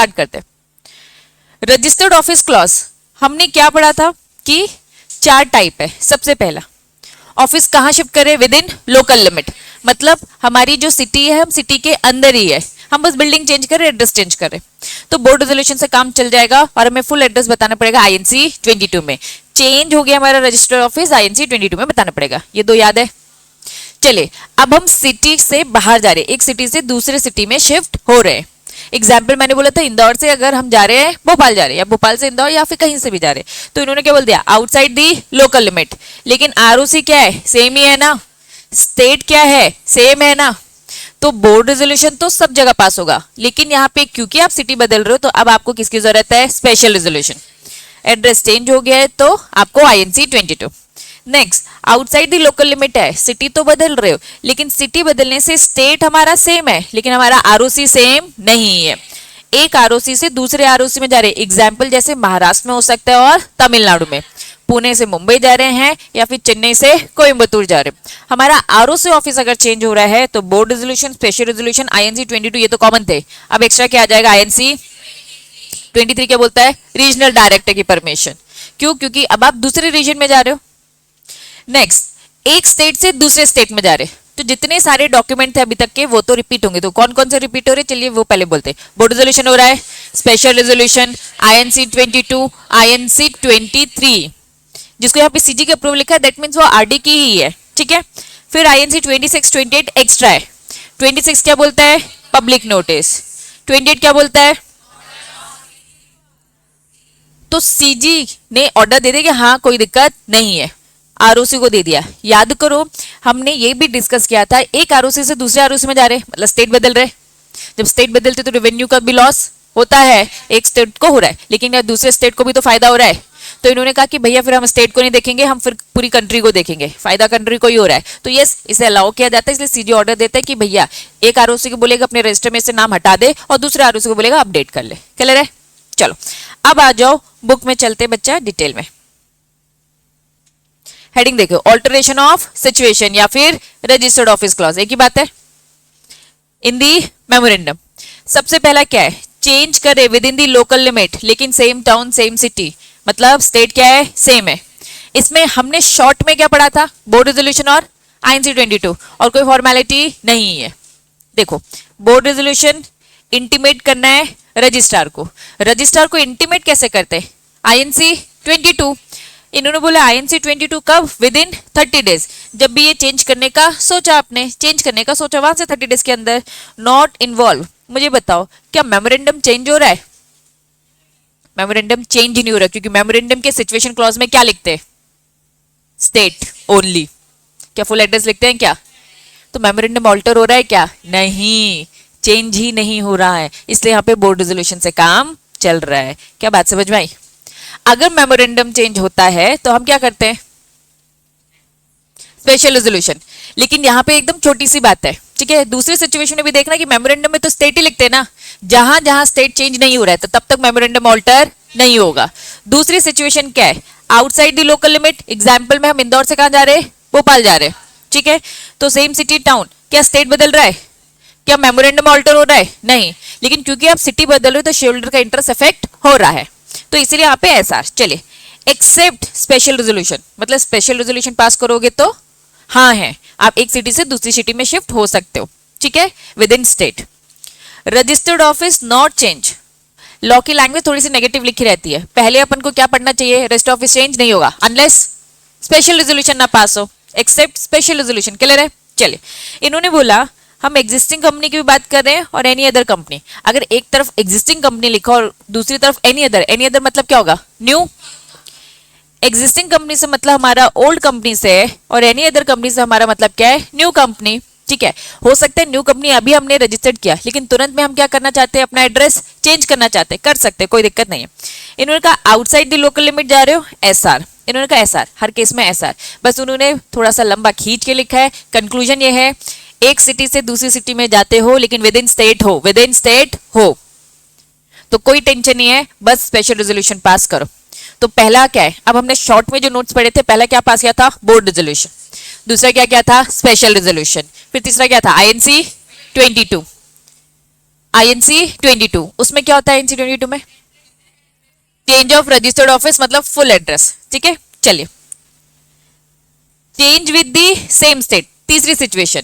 Start करते हैं। Registered office clause हमने क्या पढ़ा था कि 4 टाइप है। सबसे पहला, ऑफिस कहाँ शिफ्ट करें, विद इन लोकल लिमिट, मतलब हमारी जो सिटी है हम सिटी के अंदर ही है, हम बस बिल्डिंग चेंज करें, एड्रेस चेंज करें, तो बोर्ड रेजोल्यूशन से काम चल जाएगा और हमें फुल एड्रेस बताना पड़ेगा आईएनसी 22 में। चेंज हो गया हमारा रजिस्टर्ड ऑफिस, आईएनसी 22 में बताना पड़ेगा। ये 2 याद है। चलिए अब हम सिटी से बाहर जा रहे हैं, एक सिटी से दूसरे सिटी में शिफ्ट हो रहे हैं। एग्जाम्पल मैंने बोला था इंदौर से अगर हम जा रहे हैं भोपाल जा रहे हैं, या भोपाल से इंदौर या फिर कहीं से भी जा रहे हैं, तो इन्होंने क्या बोल दिया, आउटसाइड दी लोकल लिमिट। लेकिन आरओसी क्या है, सेम ही है ना, स्टेट क्या है, सेम है ना, तो बोर्ड रेजोल्यूशन तो सब जगह पास होगा। लेकिन यहाँ पे क्योंकि आप सिटी बदल रहे हो तो अब आपको किसकी जरूरत है, स्पेशल रेजोल्यूशन। एड्रेस चेंज हो गया है तो आपको INC 22। Next, outside the local limit है, सिटी तो बदल रहे हो लेकिन सिटी बदलने से स्टेट हमारा सेम है लेकिन हमारा आरओसी सेम नहीं है। एक आरओसी से दूसरे आरओसी में जा रहे हैं, एग्जाम्पल जैसे महाराष्ट्र में हो सकता है और तमिलनाडु में, पुणे से मुंबई जा रहे हैं या फिर चेन्नई से कोयम्बतूर जा रहे हैं। हमारा आरओसी ऑफिस अगर चेंज हो रहा है तो board resolution, special resolution, INC 22 ये तो कॉमन थे, अब एक्स्ट्रा क्या आ जाएगा, आईएनसी 23 क्या बोलता है, रीजनल डायरेक्टर की परमिशन। क्यों, क्योंकि अब आप दूसरे रीजन में जा रहे हो। नेक्स्ट, एक स्टेट से दूसरे स्टेट में जा रहे हैं तो जितने सारे डॉक्यूमेंट थे अभी तक के वो तो रिपीट होंगे, तो कौन कौन से रिपीट हो रहे, चलिए वो पहले बोलते हैं। बोर्ड रेजोल्यूशन हो रहा है, स्पेशल रेजोल्यूशन, आईएनसी 22, आईएनसी 23, जिसको यहाँ पे सीजी के अप्रूवल लिखा है दैट मींस वो आरडी की ही है, ठीक है। फिर आईएनसी 26, 28 एक्स्ट्रा है। 26 क्या बोलता है, पब्लिक नोटिस। 28 क्या बोलता है, तो सीजी ने ऑर्डर दे दिया कि हाँ कोई दिक्कत नहीं है, आरओसी को दे दिया। याद करो हमने ये भी डिस्कस किया था, एक आरओसी से दूसरे आरओसी में जा रहे मतलब स्टेट बदल रहे, जब स्टेट बदलते तो रेवेन्यू का भी लॉस होता है, एक स्टेट को हो रहा है लेकिन यार दूसरे स्टेट को भी तो फायदा हो रहा है। तो इन्होंने कहा कि भैया फिर हम स्टेट को नहीं देखेंगे, हम फिर पूरी कंट्री को देखेंगे, फायदा कंट्री को ही हो रहा है, तो यस इसे अलाउ किया जाता है। इसलिए सीजी ऑर्डर देता है कि भैया एक आरओसी को बोलेगा अपने रजिस्टर में से नाम हटा दे और दूसरे आरओसी को बोलेगा अपडेट कर ले। क्लियर है, चलो अब आ जाओ बुक में चलते बच्चा डिटेल में। हेडिंग देखो, ऑल्टरेशन ऑफ सिचुएशन या फिर रजिस्टर्ड ऑफिस क्लॉज, एक ही बात है। इन दी मेमोरेंडम सबसे पहला क्या है, चेंज करे with in the local limit लेकिन सेम टाउन सेम सिटी, मतलब स्टेट क्या है, सेम है। इसमें हमने शॉर्ट में क्या पढ़ा था, बोर्ड रेजोल्यूशन और आईएनसी 22, और कोई फॉर्मेलिटी नहीं है। देखो बोर्ड रेजोल्यूशन इंटीमेट करना है रजिस्ट्रार को, रजिस्ट्रार को इंटीमेट कैसे करते हैं, आईएनसी 22। इन्होंने बोला आईएनसी 22 कब, विद इन 30 डेज, जब भी ये चेंज करने का सोचा, आपने चेंज करने का सोचा वहां से 30 डेज के अंदर नॉट इन्वॉल्व। मुझे बताओ क्या मेमोरेंडम चेंज हो रहा है, मेमोरेंडम चेंज नहीं हो रहा, क्योंकि मेमोरेंडम के सिचुएशन क्लॉज में क्या लिखते हैं, स्टेट ओनली, क्या फुल एड्रेस लिखते हैं क्या, तो मेमोरेंडम ऑल्टर हो रहा है क्या, नहीं, चेंज ही नहीं हो रहा है, इसलिए यहाँ पे बोर्ड रेजोल्यूशन से काम चल रहा है। क्या बात समझ में आई। अगर मेमोरेंडम चेंज होता है तो हम क्या करते हैं, स्पेशल रेजोल्यूशन। लेकिन यहाँ पे एकदम छोटी सी बात है, ठीक है, दूसरी सिचुएशन में भी देखना कि मेमोरेंडम में तो स्टेट ही लिखते हैं ना, जहां जहां स्टेट चेंज नहीं हो रहा है तो तब तक मेमोरेंडम ऑल्टर नहीं होगा। दूसरी सिचुएशन क्या है, outside the local limit, example में हम इंदौर से कहां जा रहे हैं, भोपाल जा रहे हैं, ठीक है, तो सेम सिटी टाउन, क्या स्टेट बदल रहा है, क्या मेमोरेंडम ऑल्टर हो रहा है, नहीं, लेकिन क्योंकि आप सिटी बदल रहे हो तो शेयर होल्डर का इंटरेस्ट अफेक्ट हो रहा है, तो इसलिए यहाँ पे ऐसा। चलिए एक्सेप्ट स्पेशल रेजोल्यूशन, मतलब स्पेशल रेजोल्यूशन पास करोगे तो हाँ है, आप एक सिटी से दूसरी सिटी में शिफ्ट हो सकते हो, ठीक है, with in state. Registered office not change, law की लैंग्वेज थोड़ी सी नेगेटिव लिखी रहती है, पहले अपन को क्या पढ़ना चाहिए, रजिस्टर्ड ऑफिस चेंज नहीं होगा अनलेस स्पेशल रेजोल्यूशन ना पास हो, एक्सेप्ट स्पेशल रेजोल्यूशन। क्लियर है, चलिए इन्होंने बोला हम एग्जिस्टिंग कंपनी की भी बात कर रहे हैं और एनी अदर कंपनी, अगर एक तरफ एग्जिस्टिंग कंपनी लिखा और दूसरी तरफ एनी अदर मतलब क्या होगा, न्यू। एग्जिस्टिंग कंपनी से मतलब हमारा ओल्ड कंपनी से है और एनी अदर कंपनी से हमारा मतलब क्या है, न्यू कंपनी, ठीक है। हो सकता है न्यू कंपनी अभी हमने रजिस्टर्ड किया लेकिन तुरंत में हम क्या करना चाहते हैं, अपना एड्रेस चेंज करना चाहते हैं, कर सकते हैं, कोई दिक्कत नहीं है। इन्होंने कहा आउटसाइड द लोकल लिमिट जा रहे हो, एसआर, इन्होंने कहा एसआर, हर केस में एसआर, बस उन्होंने थोड़ा सा लंबा खींच के लिखा है। कंक्लूजन ये है, एक सिटी से दूसरी सिटी में जाते हो लेकिन विद इन स्टेट हो, तो कोई टेंशन नहीं है, बस स्पेशल रेजोल्यूशन पास करो। तो पहला क्या है, अब हमने शॉर्ट में जो नोट्स पढ़े थे, पहला क्या पास किया था, बोर्ड रेजोल्यूशन, दूसरा क्या क्या था, स्पेशल रेजोल्यूशन, फिर तीसरा क्या था, आईएनसी 22, आईएनसी 22, उसमें क्या होता है आईएनसी 22 में? चेंज ऑफ रजिस्टर्ड ऑफिस मतलब फुल एड्रेस, ठीक है। चलिए, change with the same state, तीसरी सिचुएशन।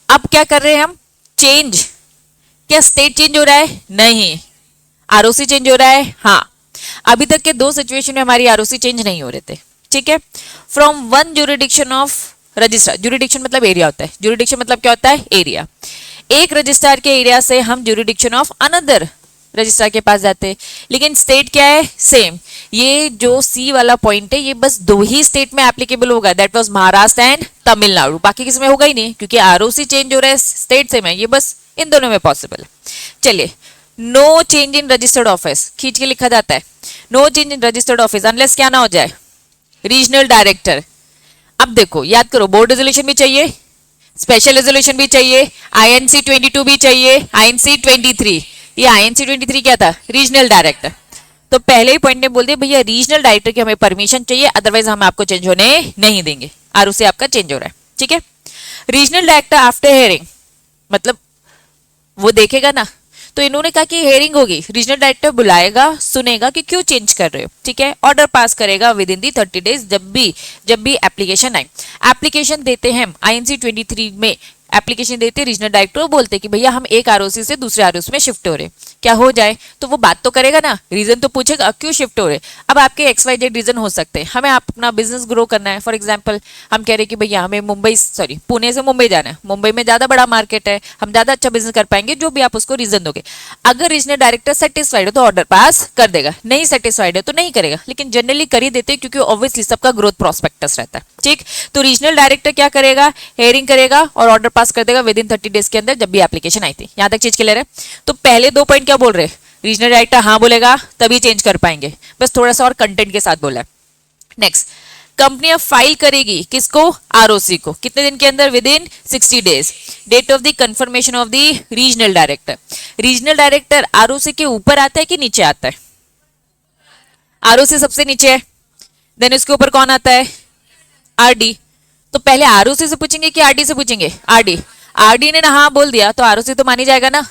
अब क्या कर रहे हैं हम? चेंज, क्या स्टेट चेंज हो रहा है? नहीं। आरओसी चेंज हो रहा है? हाँ। अभी तक के दो सिचुएशन में हमारी आरओसी चेंज नहीं हो रहे थे, ठीक है। From one jurisdiction of registrar, jurisdiction मतलब एरिया होता है, जुरिडिक्शन मतलब क्या होता है? एरिया। एक रजिस्ट्रार के एरिया से हम जुरिडिक्शन ऑफ अनदर रजिस्ट्रार के पास जाते हैं, लेकिन स्टेट क्या है? सेम। ये जो सी वाला पॉइंट है ये बस दो ही स्टेट में एप्लीकेबल होगा, that was Maharashtra and Tamil Nadu, बाकी किसी में होगा ही नहीं, क्योंकि आरओसी चेंज हो रहा है, स्टेट सेम है, ये बस इन दोनों में पॉसिबल। चलिए, no change in registered office, खींच के लिखा जाता है, no change in registered office unless क्या ना हो जाए? Regional director. अब देखो, याद करो, बोर्ड रेजोल्यूशन भी चाहिए, स्पेशल रेजोल्यूशन भी चाहिए, आईएनसी 22 भी चाहिए, आईएनसी 23। ये आईएनसी 23 क्या था? Regional director. तो पहले ही पॉइंट ने बोल दिया भैया रीजनल डायरेक्टर की हमें परमिशन चाहिए, अदरवाइज हम आपको चेंज होने नहीं देंगे, आरओसी आपका चेंज हो रहा है, ठीक है। रीजनल डायरेक्टर आफ्टर हियरिंग, मतलब वो देखेगा ना, तो इन्होंने कहा कि हेयरिंग होगी, रीजनल डायरेक्टर बुलाएगा, सुनेगा कि क्यों चेंज कर रहे हो, ठीक है। ऑर्डर पास करेगा विद इन दी 30 डेज, जब भी एप्लीकेशन आए। एप्लीकेशन देते हैं हम आईएनसी 23 में, एप्लीकेशन देते रीजनल डायरेक्टर, बोलते कि भैया हम एक आरओसी से दूसरे आरओसी में शिफ्ट हो रहे, क्या हो जाए? तो वो बात तो करेगा ना, रीजन तो पूछेगा क्यों शिफ्ट हो रहे। अब आपके XYZ रीजन हो सकते हैं, हमें अपना बिजनेस ग्रो करना है, फॉर एग्जांपल हम कह रहे हैं कि भैया हमें पुणे से मुंबई जाना है, मुंबई में ज्यादा बड़ा मार्केट है, हम ज्यादा अच्छा बिजनेस कर पाएंगे, जो भी आप उसको रीजन दोगे। अगर रीजनल डायरेक्टर सेटिस्फाइड है तो ऑर्डर पास कर देगा, नहीं सेटिस्फाइड है तो नहीं करेगा, लेकिन जनरली कर ही देते हैं क्योंकि ऑब्वियसली सबका ग्रोथ प्रोस्पेक्टस रहता है, ठीक। तो रीजनल डायरेक्टर क्या करेगा? हेयरिंग करेगा और ऑर्डर पास कर देगा विद इन 30 डेज के अंदर, जब भी एप्लीकेशन आई थी। यहां तक चीज क्लियर है? तो पहले दो पॉइंट क्या बोल रहे हैं? रीजनल डायरेक्टर हाँ बोलेगा तभी चेंज कर पाएंगे, बस थोड़ा सा और कंटेंट के साथ बोला है। नेक्स्ट, कंपनी अब फाइल करेगी किसको? आरओसी को, कितने दिन के अंदर? Within 60 days. Date of the confirmation of the regional director. Regional director ROC के ऊपर आता है कि नीचे आता है? आरओसी सबसे नीचे है, देन उसके ऊपर कौन आता है? आरडी। तो पहले आरओसी से पूछेंगे कि आरडी से पूछेंगे? आरडी। आरडी ने ना हाँ बोल दिया तो आरओसी तो मानी जाएगा ना।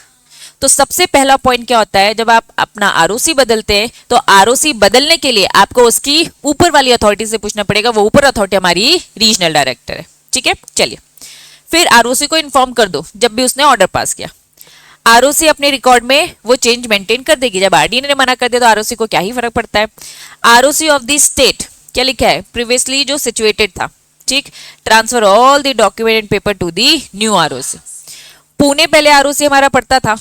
तो सबसे पहला पॉइंट क्या होता है, जब आप अपना आरओसी बदलते हैं तो आरओसी बदलने के लिए आपको उसकी ऊपर वाली अथॉरिटी से पूछना पड़ेगा, वो ऊपर अथॉरिटी हमारी रीजनल डायरेक्टर है, ठीक है। चलिए, फिर आरओसी को इन्फॉर्म कर दो जब भी उसने ऑर्डर पास किया। आरओसी अपने रिकॉर्ड में वो चेंज मेंटेन कर देगी, जब आरडी ने मना कर दिया तो आरओसी को क्या ही फर्क पड़ता है। आरओसी ऑफ द स्टेट, क्या लिखा है? प्रीवियसली जो सिचुएटेड था, ठीक। Transfer all the document and paper to the new ROC. Pune पहले आरओसी हमारा पड़ता था,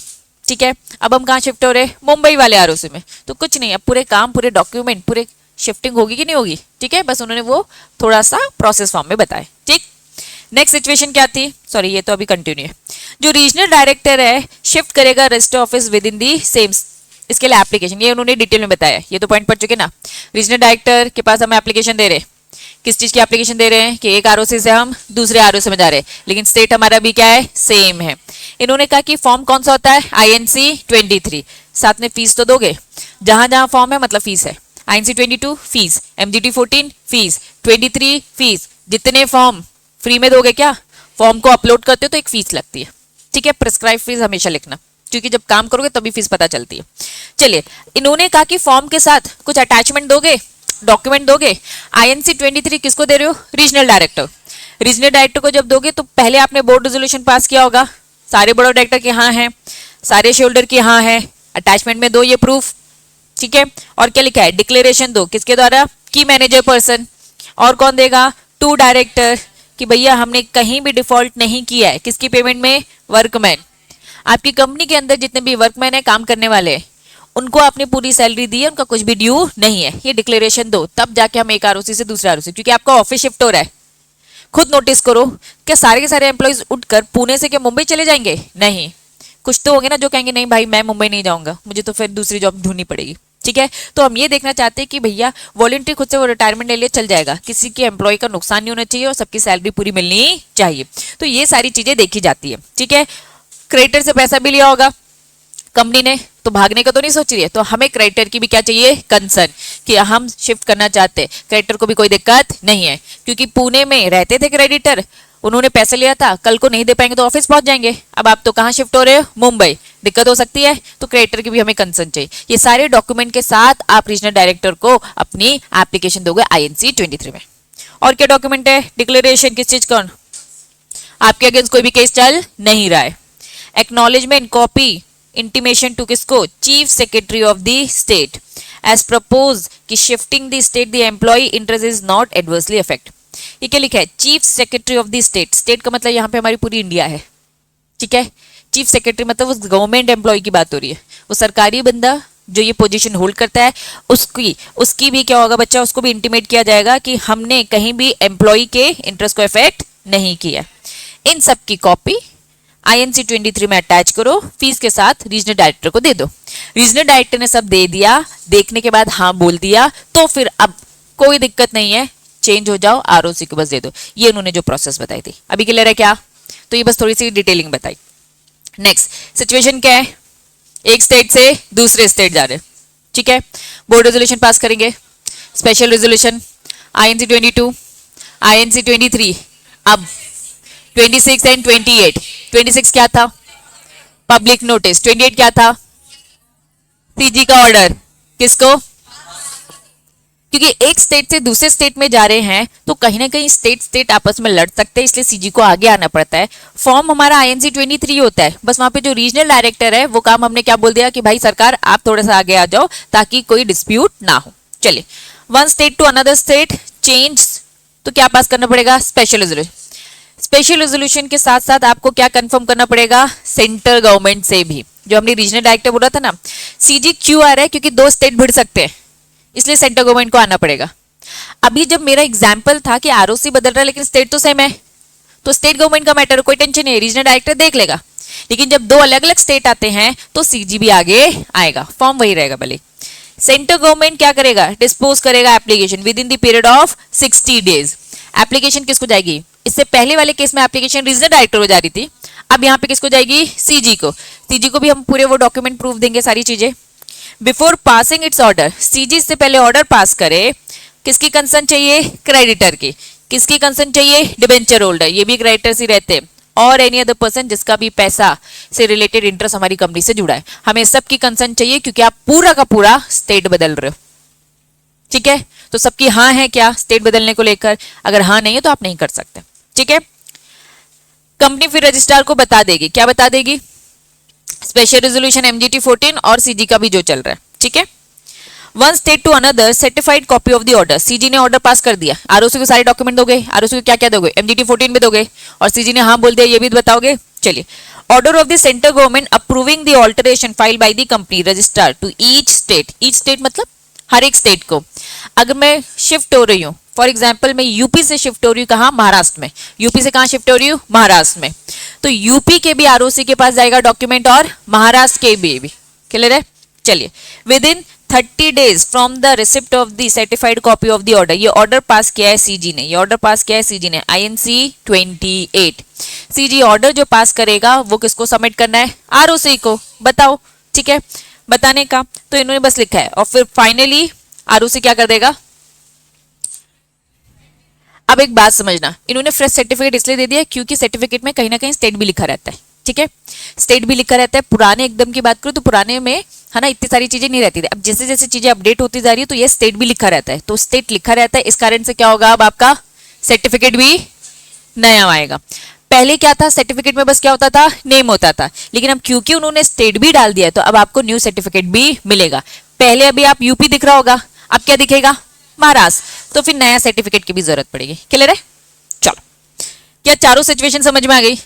ठीक है, अब हम कहाँ शिफ्ट हो रहे हैं? मुंबई वाले आरओसी में। तो कुछ नहीं, अब पूरे काम, पूरे डॉक्यूमेंट, पूरे शिफ्टिंग होगी कि नहीं होगी, ठीक है, बस उन्होंने वो थोड़ा सा प्रोसेस फॉर्म में बताया, ठीक। नेक्स्ट सिचुएशन क्या थी? सॉरी, ये तो अभी कंटिन्यू है। जो रीजनल डायरेक्टर है शिफ्ट करेगा register office with in the same, इसके लिए एप्लीकेशन, ये उन्होंने डिटेल में बताया, ये तो पॉइंट पढ़ चुके ना। रीजनल डायरेक्टर के पास हम एप्लीकेशन दे रहे हैं, किस चीज की एप्लीकेशन दे रहे हैं? कि एक आरओसी से हम दूसरे आरओसी में जा रहे हैं, लेकिन स्टेट हमारा भी क्या है? सेम है। इन्होंने कहा कि फॉर्म कौन सा होता है? आईएनसी 23। साथ में फीस तो दोगे, जहां जहां फॉर्म है मतलब फीस है। INC 22 fees, MGT 14 fees, 23 fees, जितने फॉर्म फ्री में दोगे क्या? फॉर्म को अपलोड करते हो तो एक फीस लगती है, ठीक है। प्रिस्क्राइब फीस हमेशा लिखना, क्योंकि जब काम करोगे तभी फीस पता चलती है। चलिए, इन्होंने कहा कि फॉर्म के साथ कुछ अटैचमेंट दोगे, डॉक्यूमेंट दोगे। आईएनसी 23 किसको दे रहे हो? Regional director. रीजनल डायरेक्टर को जब दोगे तो पहले आपने बोर्ड रेजोल्यूशन पास किया होगा, सारे बोर्ड डायरेक्टर के हाँ है, सारे शेल्डर के हाँ है, अटैचमेंट में दो ये प्रूफ, ठीक है। और क्या लिखा है? डिक्लेरेशन दो, किसके द्वारा? की मैनेजर पर्सन। और कौन देगा? टू डायरेक्टर, कि भैया हमने कहीं भी डिफॉल्ट नहीं किया है, किसकी पेमेंट में? वर्कमैन। आपकी कंपनी के अंदर जितने भी वर्कमैन है, काम करने वाले, उनको आपने पूरी सैलरी दी है, उनका कुछ भी ड्यू नहीं है, ये डिक्लेरेशन दो, तब जाके हम एक आरओसी से दूसरे आरओसी, क्योंकि आपका ऑफिस शिफ्ट हो रहा है। खुद नोटिस करो, क्या सारे के सारे एम्प्लॉइज उठकर पुणे से क्या मुंबई चले जाएंगे? नहीं, कुछ तो होंगे ना जो कहेंगे नहीं भाई मैं मुंबई नहीं जाऊंगा, मुझे तो फिर दूसरी जॉब ढूंढनी पड़ेगी, ठीक है। तो हम ये देखना चाहते हैं कि भैया वॉलंटरी खुद से वो रिटायरमेंट ले लिए चल जाएगा, किसी के एम्प्लॉय का नुकसान नहीं होना चाहिए और सबकी सैलरी पूरी मिलनी चाहिए। तो ये सारी चीजें देखी जाती है, ठीक है। क्रेडिटर से पैसा भी लिया होगा कंपनी ने, तो भागने का तो नहीं सोच रही है, तो हमें क्रेडिटर की भी क्या चाहिए? कंसर्न, कि हम शिफ्ट करना चाहते हैं, क्रेडिटर को भी कोई दिक्कत नहीं है, क्योंकि पुणे में रहते थे क्रेडिटर, उन्होंने पैसे लिया था, कल को नहीं दे पाएंगे तो ऑफिस पहुंच जाएंगे। अब आप तो कहाँ शिफ्ट हो रहे हो, मुंबई, दिक्कत हो सकती है, तो क्रेडिटर की भी हमें कंसर्न चाहिए। ये सारे डॉक्यूमेंट के साथ आप रीजनल डायरेक्टर को अपनी एप्लीकेशन दोगे INC 23 में। और क्या डॉक्यूमेंट है, डिक्लेरेशन, किस चीज का, आपके अगेंस्ट कोई भी केस चल नहीं रहा है। एक्नॉलेजमेंट कॉपी इंटीमेशन टू किसको, chief secretary of the state as propose कि shifting the state the employ interest is not adversely affect. ये क्या लिखा है, chief secretary of the state. State का मतलब यहाँ पे हमारी पूरी इंडिया है, ठीक है। चीफ सेक्रेटरी मतलब उस गवर्नमेंट एम्प्लॉय की बात हो रही है, वो सरकारी बंदा जो ये पोजीशन होल्ड करता है, उसकी भी क्या होगा बच्चा, उसको भी इंटीमेट किया जाएगा कि हमने कहीं भी एम्प्लॉय के इंटरेस्ट को इफेक्ट नहीं किया। इन सब की कॉपी INC 23 में अटैच करो, फीस के साथ रीजनल डायरेक्टर को दे दो। रीजनल डायरेक्टर ने सब दे दिया, देखने के बाद हाँ बोल दिया, तो फिर अब कोई दिक्कत नहीं है, चेंज हो जाओ, ROC को बस दे दो। ये उन्होंने जो प्रोसेस बताई थी, अभी क्लियर है क्या, तो ये बस थोड़ी सी डिटेलिंग बताई। नेक्स्ट सिचुएशन क्या है, एक स्टेट से दूसरे स्टेट जा रहे, ठीक है। बोर्ड रेजोल्यूशन पास करेंगे, स्पेशल रेजोल्यूशन INC 22, INC 23, अब 26 एंड 28। 26 क्या था, पब्लिक नोटिस। 28 क्या था, CG का ऑर्डर, किसको, क्योंकि एक स्टेट से दूसरे स्टेट में जा रहे हैं तो कहीं ना कहीं स्टेट आपस में लड़ सकते हैं, इसलिए CG को आगे आना पड़ता है। फॉर्म हमारा INC 23 होता है, बस वहां पे जो रीजनल डायरेक्टर है वो काम हमने क्या बोल दिया कि भाई सरकार आप थोड़ा सा आगे आ जाओ ताकि कोई डिस्प्यूट ना हो। चलिए, one state to another state change, तो क्या पास करना पड़ेगा, स्पेशल रेजोल्यूशन। स्पेशल रेजोल्यूशन के साथ साथ आपको क्या कंफर्म करना पड़ेगा, सेंट्रल गवर्नमेंट से भी। जो हमने रीजनल डायरेक्टर बोला था ना, CG क्यों आ रहा है, क्योंकि दो स्टेट भिड़ सकते हैं, इसलिए सेंट्रल गवर्नमेंट को आना पड़ेगा। अभी जब मेरा एग्जाम्पल था कि ROC बदल रहा है लेकिन स्टेट तो सेम है, तो स्टेट गवर्नमेंट का मैटर, कोई टेंशन नहीं है, रीजनल डायरेक्टर देख लेगा। लेकिन जब दो अलग अलग स्टेट आते हैं तो CG भी आगे आएगा, फॉर्म वही रहेगा भले। सेंट्रल गवर्नमेंट क्या करेगा, डिस्पोज करेगा application with in the period of 60 days. Application किसको जाएगी, इससे पहले वाले केस में एप्लीकेशन रीजनल डायरेक्टर को जा रही थी, अब यहाँ पे किसको जाएगी, CG को। CG को भी हम पूरे वो डॉक्यूमेंट प्रूफ देंगे, सारी चीजें। Before passing it's order, CG से पहले ऑर्डर पास करे, किसकी कंसर्न चाहिए, क्रेडिटर की। किसकी कंसर्न चाहिए, डिबेंचर होल्डर, ये भी क्रेडिटर्स ही रहते हैं, और एनी अदर पर्सन जिसका भी पैसा से रिलेटेड इंटरेस्ट हमारी कंपनी से जुड़ा है, हमें सबकी कंसर्न चाहिए क्योंकि आप पूरा का पूरा स्टेट बदल रहे हो, ठीक है। तो सबकी हाँ है क्या स्टेट बदलने को लेकर, अगर हाँ नहीं है तो आप नहीं कर सकते, ठीक है। कंपनी फिर रजिस्ट्रार को बता देगी, क्या बता देगी, स्पेशल रेजोल्यूशन MGT 14 और CG का भी जो चल रहा है, ठीक है। One state to another certified copy of the order, CG ने ऑर्डर पास कर दिया, ROC को सारे डॉक्यूमेंट दोगे, ROC को क्या क्या दोगे, MGT 14 भी दोगे, और CG ने हाँ बोल दिया ये भी बताओगे। चलिए, order of the central government approving the alteration file by the company registrar to each state मतलब हर एक स्टेट को। अगर मैं शिफ्ट हो रही हूँ, फॉर एग्जाम्पल मैं यूपी से शिफ्ट हो रही हूँ, कहाँ, महाराष्ट्र में। यूपी से कहाँ शिफ्ट हो रही हूँ, महाराष्ट्र में, तो यूपी के भी ROC के पास जाएगा डॉक्यूमेंट और महाराष्ट्र के भी क्लियर है। चलिए, with in 30 days from the receipt of the certified copy of the order, ये ऑर्डर पास किया है CG ने, ये ऑर्डर पास किया है CG ने, INC 28। CG ऑर्डर जो पास करेगा वो किसको सबमिट करना है, ROC को, बताओ, ठीक है, बताने का तो इन्होंने बस लिखा है, और फिर फाइनली ROC क्या कर देगा। अब एक बात समझना, इन्होंने फ्रेश सर्टिफिकेट इसलिए दे दिया क्योंकि सर्टिफिकेट में कहीं ना कहीं स्टेट भी लिखा रहता है, ठीक है, स्टेट भी लिखा रहता है। पुराने एकदम की बात करूं तो पुराने में है ना इतनी सारी चीजें नहीं रहती थी, अब जैसे जैसे चीजें अपडेट होती जा रही है तो ये स्टेट भी लिखा रहता है, तो स्टेट लिखा रहता है, इस कारण से क्या होगा, अब आपका सर्टिफिकेट भी नया आएगा। पहले क्या था, सर्टिफिकेट में बस क्या होता था, नेम होता था, लेकिन अब क्योंकि उन्होंने स्टेट भी डाल दिया है तो अब आपको न्यू सर्टिफिकेट भी मिलेगा। पहले अभी आप यूपी दिख रहा होगा, अब क्या दिखेगा, महाराष्ट्र, तो फिर नया सर्टिफिकेट की भी जरूरत पड़ेगी, क्लियर है। चलो, क्या चारों सिचुएशन समझ में आ गई,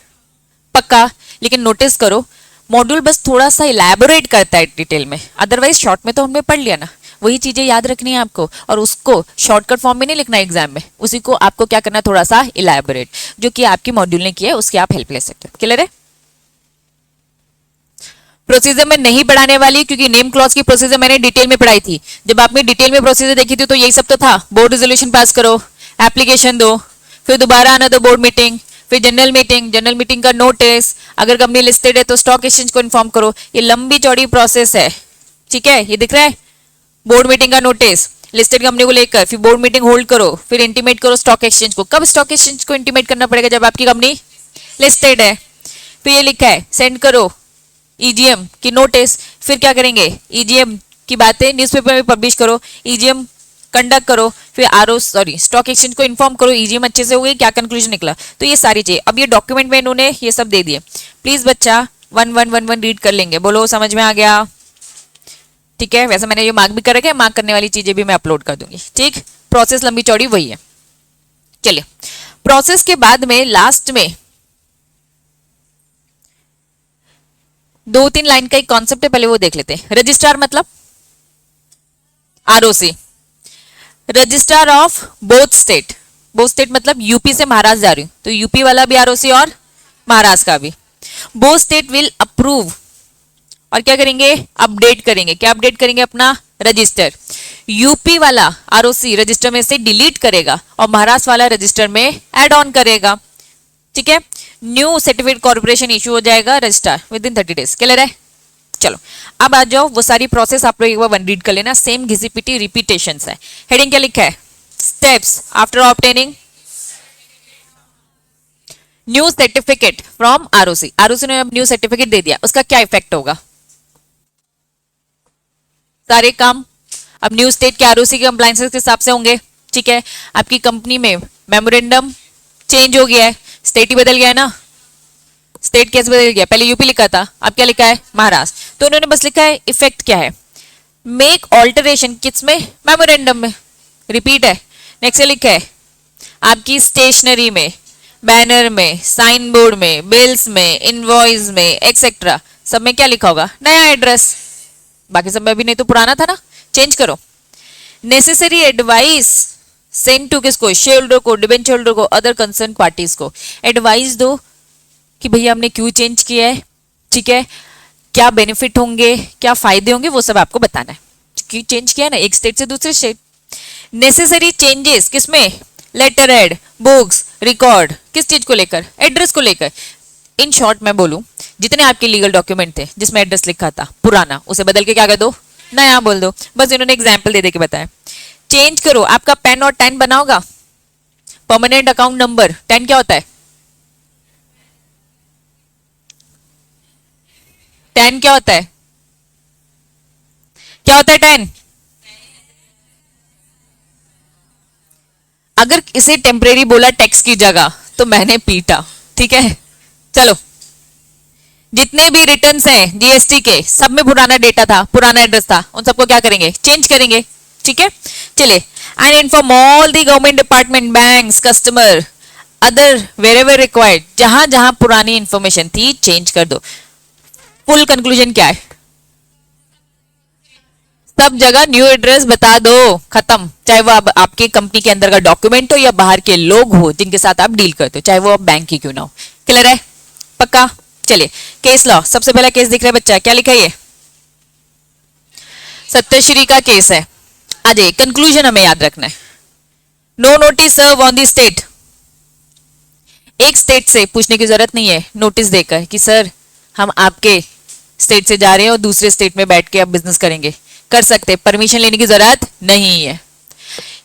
पक्का। लेकिन नोटिस करो, मॉड्यूल बस थोड़ा सा इलैबोरेट करता है डिटेल में, अदरवाइज शॉर्ट में तो हमने पढ़ लिया ना, वही चीजें याद रखनी है आपको, और उसको शॉर्टकट फॉर्म में नहीं लिखना एग्जाम में, उसी को आपको क्या करना, थोड़ा सा इलैबोरेट, जो कि आपकी मॉड्यूल ने किया है उसकी आप हेल्प ले सकते हो, क्लियर है। प्रोसीजर में नहीं पढ़ाने वाली क्योंकि नेम क्लॉज की प्रोसीजर मैंने डिटेल में पढ़ाई थी, जब आपने डिटेल में प्रोसीजर देखी थी तो यही सब तो था, बोर्ड रेजोल्यूशन पास करो, एप्लीकेशन दो, फिर दोबारा आना तो बोर्ड मीटिंग, फिर जनरल मीटिंग का नोटिस, अगर कंपनी लिस्टेड है तो स्टॉक एक्सचेंज को इन्फॉर्म करो, ये लंबी चौड़ी प्रोसेस है, ठीक है। ये दिख रहा है, बोर्ड मीटिंग का नोटिस, लिस्टेड कंपनी को लेकर, फिर बोर्ड मीटिंग होल्ड करो, फिर इंटीमेट करो स्टॉक एक्सचेंज को। कब स्टॉक एक्सचेंज को इंटीमेट करना पड़ेगा? जब आपकी कंपनी लिस्टेड है। फिर ये लिखा है सेंड करो ईजीएम की नोटिस। फिर क्या करेंगे? ईजीएम की बातें न्यूज़पेपर में पब्लिश करो, ईजीएम कंडक्ट करो, फिर स्टॉक एक्सचेंज को इन्फॉर्म करो ईजीएम अच्छे से हो गई, क्या कंक्लूजन निकला। तो ये सारी चीजें अब ये डॉक्यूमेंट में इन्होंने ये सब दे दिए। प्लीज बच्चा 1-1-1-1 रीड कर लेंगे। बोलो समझ में आ गया? ठीक है, वैसे मैंने ये मार्क भी कर रखा है, मार्क करने वाली चीजें भी मैं अपलोड कर दूंगी। ठीक, प्रोसेस लंबी चौड़ी वही है। चलिए, प्रोसेस के बाद में लास्ट में 2-3 लाइन का एक कॉन्सेप्ट है, पहले वो देख लेते हैं। रजिस्ट्रार मतलब ROC, registrar of both state. Both state मतलब यूपी से महाराष्ट्र जा रही हूं तो यूपी वाला भी आरओसी और महाराष्ट्र का भी। बोथ स्टेट विल अप्रूव और क्या करेंगे? अपडेट करेंगे। क्या अपडेट करेंगे? अपना रजिस्टर। यूपी वाला आरओसी रजिस्टर में से डिलीट करेगा और महाराष्ट्र वाला रजिस्टर में ऐड ऑन करेगा। ठीक है, न्यू सर्टिफिकेट कॉर्पोरेशन इशू हो जाएगा register with in 30 days. Clear है? चलो अब आ जाओ, वो सारी प्रोसेस आप लोग एक बार वन रीड कर लेना। सेम घिसी पिटी रिपीटेशंस है। हेडिंग क्या लिखा है? Steps after obtaining new certificate from ROC. ROC ने अब न्यू सर्टिफिकेट दे दिया, उसका क्या इफेक्ट होगा? सारे काम अब न्यू स्टेट के आरओसी के कंप्लायंसेस के हिसाब से होंगे। ठीक है, आपकी कंपनी में मेमोरेंडम चेंज हो गया है, स्टेट ही बदल गया है ना। स्टेट कैसे बदल गया? पहले यूपी लिखा था, अब क्या लिखा है? महाराष्ट्र। तो उन्होंने बस लिखा है इफेक्ट क्या है, मेक ऑल्टरेशन किस में? मेमोरेंडम में। रिपीट है। नेक्स्ट लिखा है आपकी स्टेशनरी में, बैनर में, साइन बोर्ड में, बिल्स में, इनवॉइस में, एक्सेट्रा सब में क्या लिखा होगा? नया एड्रेस। बाकी सब में भी नहीं तो पुराना था ना, चेंज करो। नेसेसरी एडवाइस सेंड टू किसको? शेयर होल्डर को, डिबेंचर होल्डर को, अदर कंसर्न पार्टीज को। एडवाइस दो कि भैया हमने क्यों चेंज किया है। ठीक है, क्या बेनिफिट होंगे, क्या फायदे होंगे, वो सब आपको बताना है। क्यों चेंज किया ना एक स्टेट से दूसरे स्टेट। नेसेसरी चेंजेस किसमें? लेटर हेड, बुक्स, रिकॉर्ड, किस चीज को लेकर? एड्रेस को लेकर। इन शॉर्ट मैं बोलूं, जितने आपके लीगल डॉक्यूमेंट थे जिसमें एड्रेस लिखा था पुराना, उसे बदल के क्या कर दो? नया बोल दो। बस इन्होंने एग्जाम्पल दे दे के बताया। चेंज करो, आपका पेन और 10 बना होगा। परमानेंट अकाउंट नंबर 10 क्या होता है? 10 क्या होता है? क्या होता है 10? अगर इसे टेम्परेरी बोला टैक्स की जगह तो मैंने पीटा। ठीक है, चलो जितने भी रिटर्न्स हैं जीएसटी के, सब में पुराना डेटा था, पुराना एड्रेस था, उन सबको क्या करेंगे? चेंज करेंगे। ठीक है, चलिए and inform all the government department, banks, customer, other wherever required. जहां जहां पुरानी इंफॉर्मेशन थी चेंज कर दो। फुल कंक्लूजन क्या है? सब जगह न्यू एड्रेस बता दो, खत्म। चाहे वो अब आपके कंपनी के अंदर का डॉक्यूमेंट हो या बाहर के लोग हो जिनके साथ आप डील करते हो, चाहे वो अब बैंक ही क्यों ना हो। क्लियर है? पक्का? चलिए केस लॉ, सबसे पहला केस दिख रहा है बच्चा, क्या लिखा है ये? सत्यश्री का केस है। आ जाइए, कंक्लूजन हमें याद रखना है। No notice serve on the state. एक स्टेट से पूछने की जरूरत नहीं है नोटिस देकर कि सर हम आपके स्टेट से जा रहे हैं और दूसरे स्टेट में बैठ के अब बिजनेस करेंगे। कर सकते, परमिशन लेने की जरूरत नहीं है।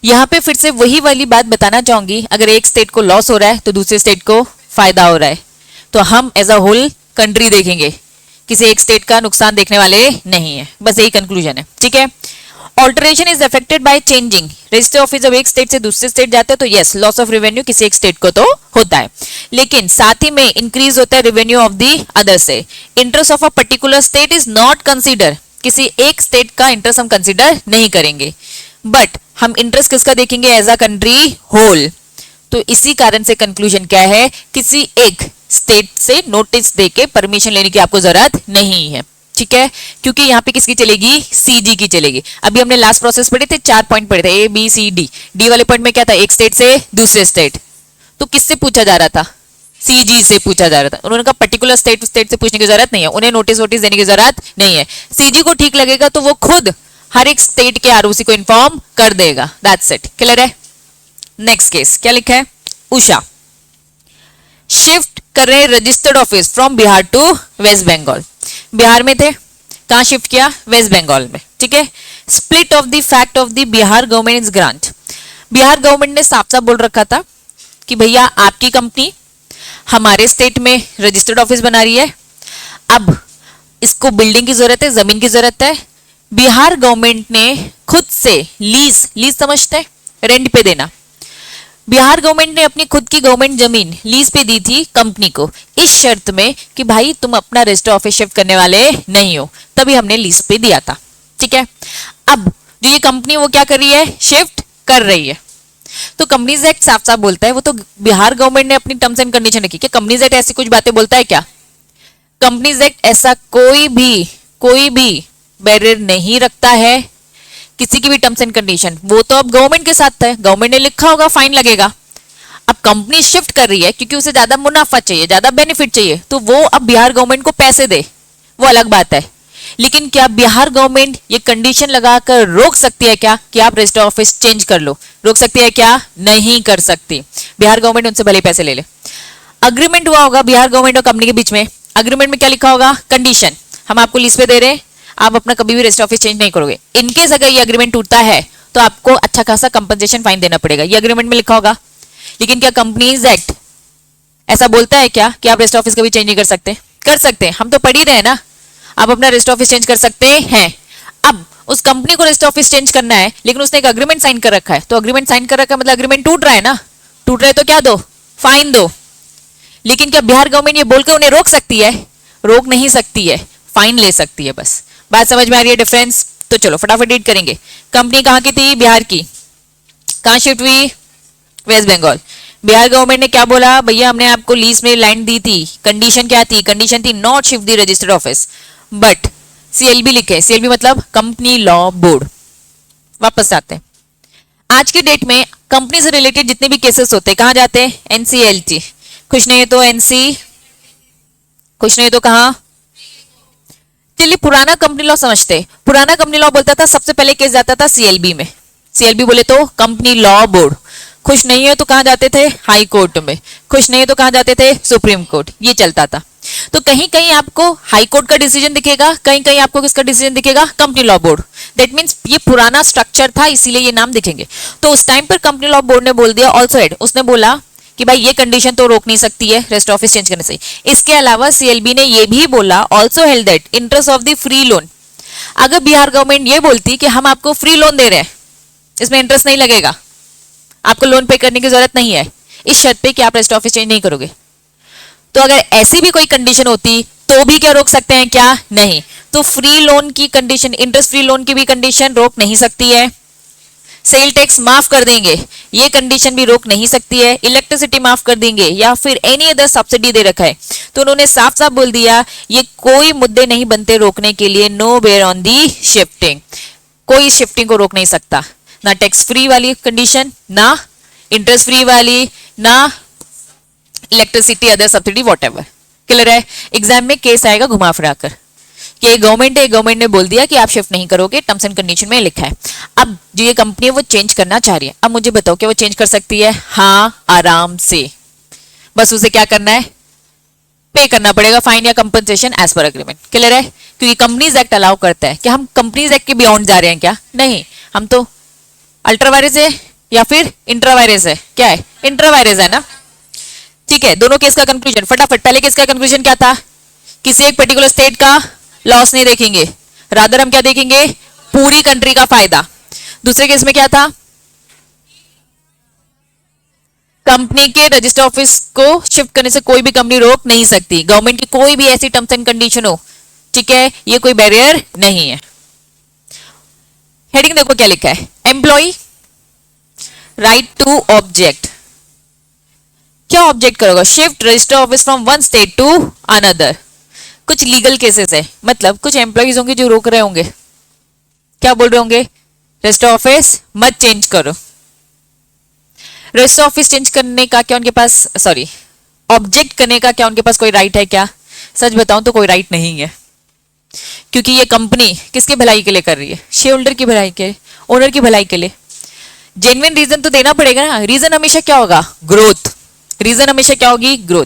यहां पे फिर से वही वाली बात बताना चाहूंगी, अगर एक स्टेट को लॉस हो रहा है तो दूसरे स्टेट को फायदा हो रहा है, तो हम एज अ होल कंट्री देखेंगे, किसी एक स्टेट का नुकसान देखने वाले नहीं है। बस यही कंक्लूजन है। ठीक है, alteration is affected by changing. Register office जब एक स्टेट से दूसरे स्टेट जाते हैं तो यस, लॉस ऑफ रेवेन्यू किसी एक स्टेट को तो होता है, लेकिन साथ ही में इंक्रीज होता है रेवेन्यू ऑफ द अदर से। Interest of a particular state is not consider. किसी एक स्टेट का इंटरेस्ट हम कंसीडर नहीं करेंगे, बट हम इंटरेस्ट किसका देखेंगे? As a country whole. तो इसी कारण से कंक्लूजन क्या है? किसी एक स्टेट से नोटिस देके परमिशन लेने की आपको जरूरत नहीं है। ठीक है, क्योंकि यहाँ पे किसकी चलेगी? सीजी की चलेगी। अभी हमने लास्ट प्रोसेस पढ़े थे, 4 पॉइंट पढ़े थे, A B C D. D वाले पॉइंट में क्या था? एक स्टेट से दूसरे स्टेट। तो किससे पूछा जा रहा था? सीजी से पूछा जा रहा था। उन्होंने कहा पर्टिकुलर स्टेट से पूछने की जरूरत नहीं है, उन्हें नोटिस वोटिस देने की जरूरत नहीं है। सीजी को ठीक लगेगा तो वो खुद हर एक स्टेट के आरओसी को इन्फॉर्म कर देगा। That's it. क्लियर है? नेक्स्ट केस क्या लिखा है? उषा शिफ्ट कर रहे registered office from Bihar to West Bengal. Bihar में थे, कहां शिफ्ट किया? वेस्ट बंगाल में। ठीक है, split of the fact of the Bihar government grant. Bihar government ने साफ साफ बोल रखा था कि भैया आपकी कंपनी हमारे स्टेट में रजिस्टर्ड ऑफिस बना रही है, अब इसको बिल्डिंग की जरूरत है, जमीन की जरूरत है। बिहार गवर्नमेंट ने खुद से लीज, लीज समझते हैं, रेंट पे देना। बिहार गवर्नमेंट ने अपनी खुद की गवर्नमेंट जमीन लीज पे दी थी कंपनी को, इस शर्त में कि भाई तुम अपना रजिस्टर ऑफिस शिफ्ट करने वाले नहीं हो, तभी हमने लीज पे दिया था। ठीक है, अब जो ये कंपनी वो क्या कर रही है, शिफ्ट कर रही है। तो कंपनीज एक्ट साफ साफ बोलता है, वो तो बिहार गवर्नमेंट ने अपनी टर्म्स एंड कंडीशन रखी। क्या कंपनीज एक्ट ऐसी कुछ बातें बोलता है क्या? कंपनीज एक्ट ऐसा कोई भी बैरियर नहीं रखता है किसी की भी टर्म्स एंड कंडीशन। वो तो अब गवर्नमेंट के साथ है, गवर्नमेंट ने लिखा होगा, फाइन लगेगा। अब कंपनी शिफ्ट कर रही है क्योंकि उसे ज्यादा मुनाफा चाहिए, ज्यादा बेनिफिट चाहिए, तो वो अब बिहार गवर्नमेंट को पैसे दे, वो अलग बात है। लेकिन क्या बिहार गवर्नमेंट ये कंडीशन लगाकर रोक सकती है क्या कि आप रजिस्टर ऑफिस चेंज कर लो? रोक सकती है क्या? नहीं कर सकती। बिहार गवर्नमेंट उनसे भले पैसे ले ले। अग्रीमेंट हुआ होगा बिहार गवर्नमेंट और कंपनी के बीच में। अग्रीमेंट में क्या लिखा होगा? कंडीशन, हम आपको लीज पे दे रहे हैं, आप अपना कभी भी रजिस्टर ऑफिस चेंज नहीं करोगे। इनकेस अगर ये अग्रीमेंट टूटता है तो आपको अच्छा खासा कंपनसेशन फाइन देना पड़ेगा, ये अग्रीमेंट में लिखा होगा। लेकिन क्या कंपनीज एक्ट ऐसा बोलता है क्या कि आप रजिस्टर ऑफिस कभी चेंज नहीं कर सकते? कर सकते हैं, हम तो पढ़ ही रहे हैं ना, आप अपना रजिस्टर ऑफिस चेंज कर सकते हैं। अब उस कंपनी को रजिस्टर ऑफिस चेंज करना है, लेकिन उसने एक अग्रीमेंट साइन कर रखा है, तो अग्रीमेंट साइन कर रखा है मतलब अग्रीमेंट टूट रहा है ना, टूट रहा है तो क्या दो? फाइन दो। लेकिन क्या बिहार गवर्नमेंट ये बोलकर उन्हें रोक सकती है? रोक नहीं सकती है, फाइन ले सकती है। बस बात समझ में आ रही है डिफरेंस? तो चलो फटाफट रीड करेंगे। कंपनी कहाँ की थी? बिहार की। कहाँ शिफ्ट हुई? वेस्ट बंगाल। बिहार गवर्नमेंट ने क्या बोला? भैया हमने आपको लीज में लैंड दी थी, कंडीशन क्या थी? कंडीशन थी not shift the registered office but CLB लिखे, सीएलबी मतलब कंपनी लॉ बोर्ड। वापस आते हैं, आज की डेट में कंपनी से रिलेटेड जितने भी केसेस होते हैं कहाँ जाते हैं? एनसीएलटी। कुछ नहीं तो एनसी, कुछ नहीं तो कहाँ? चलिए पुराना कंपनी लॉ समझते हैं। पुराना कंपनी लॉ बोलता था सबसे पहले केस जाता था सीएलबी में, सीएलबी बोले तो कंपनी लॉ बोर्ड। खुश नहीं है तो कहां जाते थे? हाई कोर्ट में। खुश नहीं है तो कहां जाते थे? Supreme court. ये चलता था। तो कहीं कहीं आपको हाई कोर्ट का डिसीजन दिखेगा, कहीं कहीं आपको किसका डिसीजन दिखेगा? Company law board. That means ये पुराना स्ट्रक्चर था, इसीलिए ये नाम दिखेंगे। तो उस टाइम पर कंपनी लॉ बोर्ड ने बोल दिया ऑल्सो हेड, उसने बोला कि भाई ये कंडीशन तो रोक नहीं सकती है रजिस्टर ऑफिस चेंज करने से। इसके अलावा सीएलबी ने ये भी बोला also held that interest of the free loan, अगर बिहार गवर्नमेंट ये बोलती कि हम आपको फ्री लोन दे रहे हैं, इसमें इंटरेस्ट नहीं लगेगा, आपको लोन पे करने की जरूरत नहीं है, इस शर्त पे कि आप रजिस्टर ऑफिस चेंज नहीं करोगे, तो अगर ऐसी भी कोई कंडीशन होती तो भी क्या रोक सकते हैं क्या? नहीं। तो फ्री लोन की कंडीशन, इंटरेस्ट फ्री लोन की भी कंडीशन रोक नहीं सकती है। सेल टैक्स माफ कर देंगे, ये कंडीशन भी रोक नहीं सकती है। इलेक्ट्रिसिटी माफ कर देंगे या फिर एनी अदर सब्सिडी दे रखा है, तो उन्होंने साफ साफ बोल दिया ये कोई मुद्दे नहीं बनते रोकने के लिए। No bar on the shifting, कोई शिफ्टिंग को रोक नहीं सकता, ना टैक्स फ्री वाली कंडीशन, ना इंटरेस्ट फ्री वाली, ना electricity other subsidy whatever. Clear है? एग्जाम में केस आएगा घुमा फिरा कर कि गवर्नमेंट है, गवर्नमेंट ने बोल दिया कि आप शिफ्ट नहीं करोगे, टर्म्स एंड कंडीशन में लिखा है। अब जो ये कंपनी है वो चेंज करना चाह रही है, अब मुझे बताओ क्या वो चेंज कर सकती है? हाँ, आराम से। बस उसे क्या करना है? पे करना पड़ेगा फाइन या compensation as per agreement. Clear है? क्योंकि कंपनीज एक्ट अलाउ करता है कि हम कंपनीज एक्ट के बियॉन्ड जा रहे हैं क्या? नहीं, हम तो अल्ट्रा वायरस है या फिर इंट्रा वायरस है? क्या है? इंट्रा वायरस है ना। ठीक है, दोनों केस का कंक्लूजन फटाफट। पहले केस का कंक्लूजन क्या था? किसी एक पर्टिकुलर स्टेट का लॉस नहीं देखेंगे, रादर हम क्या देखेंगे? पूरी कंट्री का फायदा। दूसरे केस में क्या था? कंपनी के रजिस्टर ऑफिस को शिफ्ट करने से कोई भी कंपनी रोक नहीं सकती, गवर्नमेंट की कोई भी ऐसी टर्म्स एंड कंडीशन हो, ठीक है, ये कोई बैरियर नहीं है। हेडिंग देखो क्या लिखा है, एम्प्लॉय राइट टू ऑब्जेक्ट। क्या ऑब्जेक्ट करोगे? Shift register office from one state to another. कुछ लीगल केसेस है, मतलब कुछ एम्प्लॉइज होंगे जो रोक रहे होंगे, क्या बोल रहे होंगे? रजिस्टर ऑफिस मत चेंज करो। रजिस्टर ऑफिस चेंज करने का क्या उनके पास, सॉरी, ऑब्जेक्ट करने का क्या उनके पास कोई राइट है क्या? सच बताऊं तो कोई राइट नहीं है, क्योंकि ये कंपनी किसके भलाई के लिए कर रही है? शेयर होल्डर की भलाई के, ओनर की भलाई के लिए। जेन्युइन रीजन तो देना पड़ेगा ना। रीजन हमेशा क्या होगा? ग्रोथ। रीजन हमेशा क्या होगी? ग्रोथ।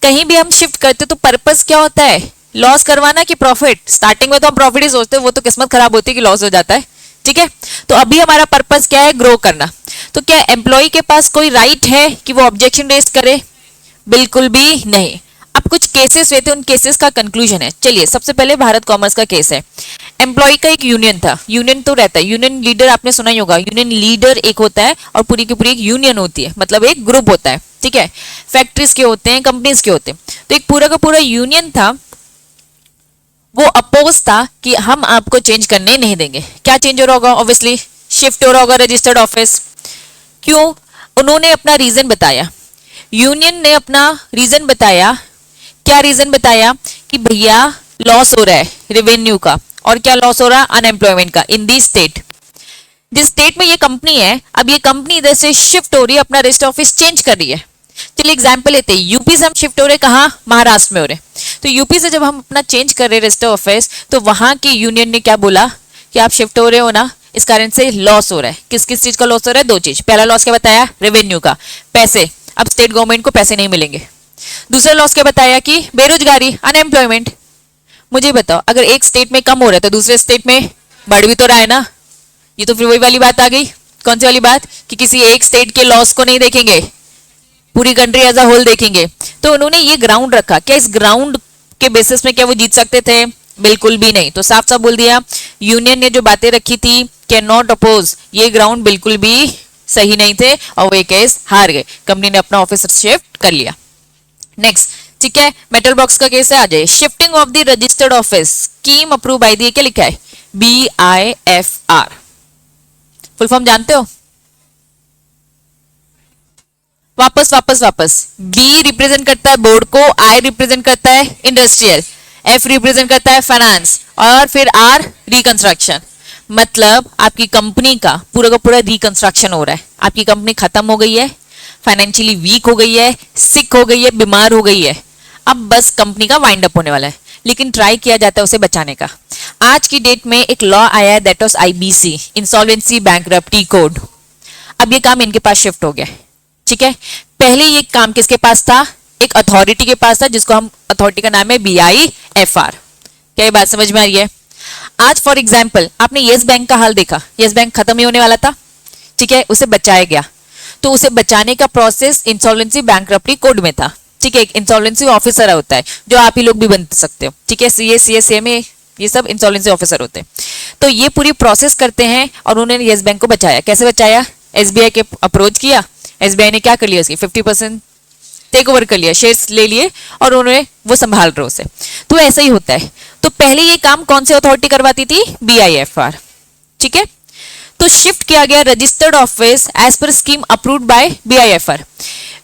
कहीं भी हम शिफ्ट करते तो पर्पस क्या होता है? लॉस करवाना कि प्रॉफिट? स्टार्टिंग में तो हम प्रॉफिट ही सोचते हैं, वो तो किस्मत खराब होती है कि लॉस हो जाता है। ठीक है, तो अभी हमारा पर्पस क्या है? ग्रो करना। तो क्या एम्प्लॉय के पास कोई राइट है कि वो ऑब्जेक्शन रेज करे? बिल्कुल भी नहीं। अब कुछ केसेस हुए थे, उन केसेस का कंक्लूजन है। चलिए, सबसे पहले भारत कॉमर्स का केस है। एम्प्लॉय का एक यूनियन था, यूनियन तो रहता है, यूनियन लीडर आपने सुना ही होगा। यूनियन लीडर एक होता है और पूरी की पूरी एक यूनियन होती है, मतलब एक ग्रुप होता है। ठीक है, फैक्ट्रीज के होते हैं, कंपनीज के होते हैं। तो एक पूरा का पूरा यूनियन था, वो अपोज था कि हम आपको चेंज करने नहीं देंगे। क्या चेंज हो रहा होगा? ऑब्वियसली शिफ्ट हो रहा होगा रजिस्टर्ड ऑफिस। क्यों? उन्होंने अपना रीजन बताया, यूनियन ने अपना रीजन बताया। क्या रीजन बताया? कि भैया लॉस हो रहा है रेवेन्यू का, और क्या लॉस हो रहा है? अनएम्प्लॉयमेंट का इन दी स्टेट। जिस स्टेट में ये कंपनी है, अब ये कंपनी इधर से शिफ्ट हो रही है, अपना रजिस्टर ऑफिस चेंज कर रही है। चलिए एग्जांपल लेते हैं, यूपी से हम शिफ्ट हो रहे हैं, कहाँ? महाराष्ट्र में हो रहे हैं। तो यूपी से जब हम अपना चेंज कर रहे हैं रजिस्टर ऑफिस, तो वहां की यूनियन ने क्या बोला कि आप शिफ्ट हो रहे हो ना, इस कारण से लॉस हो रहा है। किस किस चीज का लॉस हो रहा है? दो चीज। पहला लॉस क्या बताया? रेवेन्यू का, पैसे, अब स्टेट गवर्नमेंट को पैसे नहीं मिलेंगे। दूसरा लॉस क्या बताया? कि बेरोजगारी, अनएम्प्लॉयमेंट। मुझे बताओ, अगर एक स्टेट में कम हो रहा है तो दूसरे स्टेट में बढ़ भी तो रहा है ना। ये तो फिर वही वाली बात आ गई। कौन सी वाली बात? कि किसी एक स्टेट के लॉस को नहीं देखेंगे, पूरी कंट्री एज अ होल देखेंगे। तो उन्होंने ये ग्राउंड रखा। क्या इस ग्राउंड के बेसिस में क्या वो जीत सकते थे? बिल्कुल भी नहीं। तो साफ साफ बोल दिया, यूनियन ने जो बातें रखी थी, कैन नॉट अपोज, ये ग्राउंड बिल्कुल भी सही नहीं थे और वो केस हार गए। कंपनी ने अपना ऑफिस शिफ्ट कर लिया। नेक्स्ट, ठीक है, मेटल बॉक्स का केस है। आ जाए, shifting of the registered office scheme approve by the, क्या लिखा है? BIFR। फुल फॉर्म जानते हो? वापस वापस वापस, बी रिप्रेजेंट करता है बोर्ड को, आई रिप्रेजेंट करता है इंडस्ट्रियल, एफ रिप्रेजेंट करता है फाइनेंस, और फिर आर रिकंस्ट्रक्शन। मतलब आपकी कंपनी का पूरा रिकंस्ट्रक्शन हो रहा है। आपकी कंपनी खत्म हो गई है, फाइनेंशियली वीक हो गई है, सिक हो गई है, बीमार हो गई है। अब बस कंपनी का वाइंड अप होने वाला है, लेकिन ट्राई किया जाता है उसे बचाने का। आज की डेट में एक लॉ आया है, that was IBC, insolvency bankruptcy code. अब ये काम इनके पास शिफ्ट हो गया है। ठीक है, पहले ये काम किसके पास था? एक अथॉरिटी के पास था, जिसको हम, अथॉरिटी का नाम है BIFR। क्या ये बात समझ में आ रही है? आज फॉर एग्जाम्पल आपने येस बैंक का हाल देखा, येस बैंक खत्म ही होने वाला था। ठीक है, उसे बचाया गया, तो उसे बचाने का प्रोसेस इंसॉल्वेंसी बैंकरप्टी कोड में था। ठीक है, एक इंसॉल्वेंसी ऑफिसर होता है, जो आप ही लोग भी बन सकते हो। ठीक है, CA CA में ये सब इंसॉल्वेंसी ऑफिसर होते हैं। तो ये पूरी प्रोसेस करते हैं, और उन्होंने येस बैंक को बचाया। कैसे बचाया? SBI के अप्रोच किया, SBI ने क्या कर लिया? उसकी 50% टेक ओवर कर लिया, शेयर्स ले लिए, और उन्होंने वो संभाल रहे उसे। तो ऐसा ही होता है। तो पहले ये काम कौन सी अथॉरिटी करवाती थी? BIFR। ठीक है, तो शिफ्ट किया गया registered office as per scheme approved by BIFR।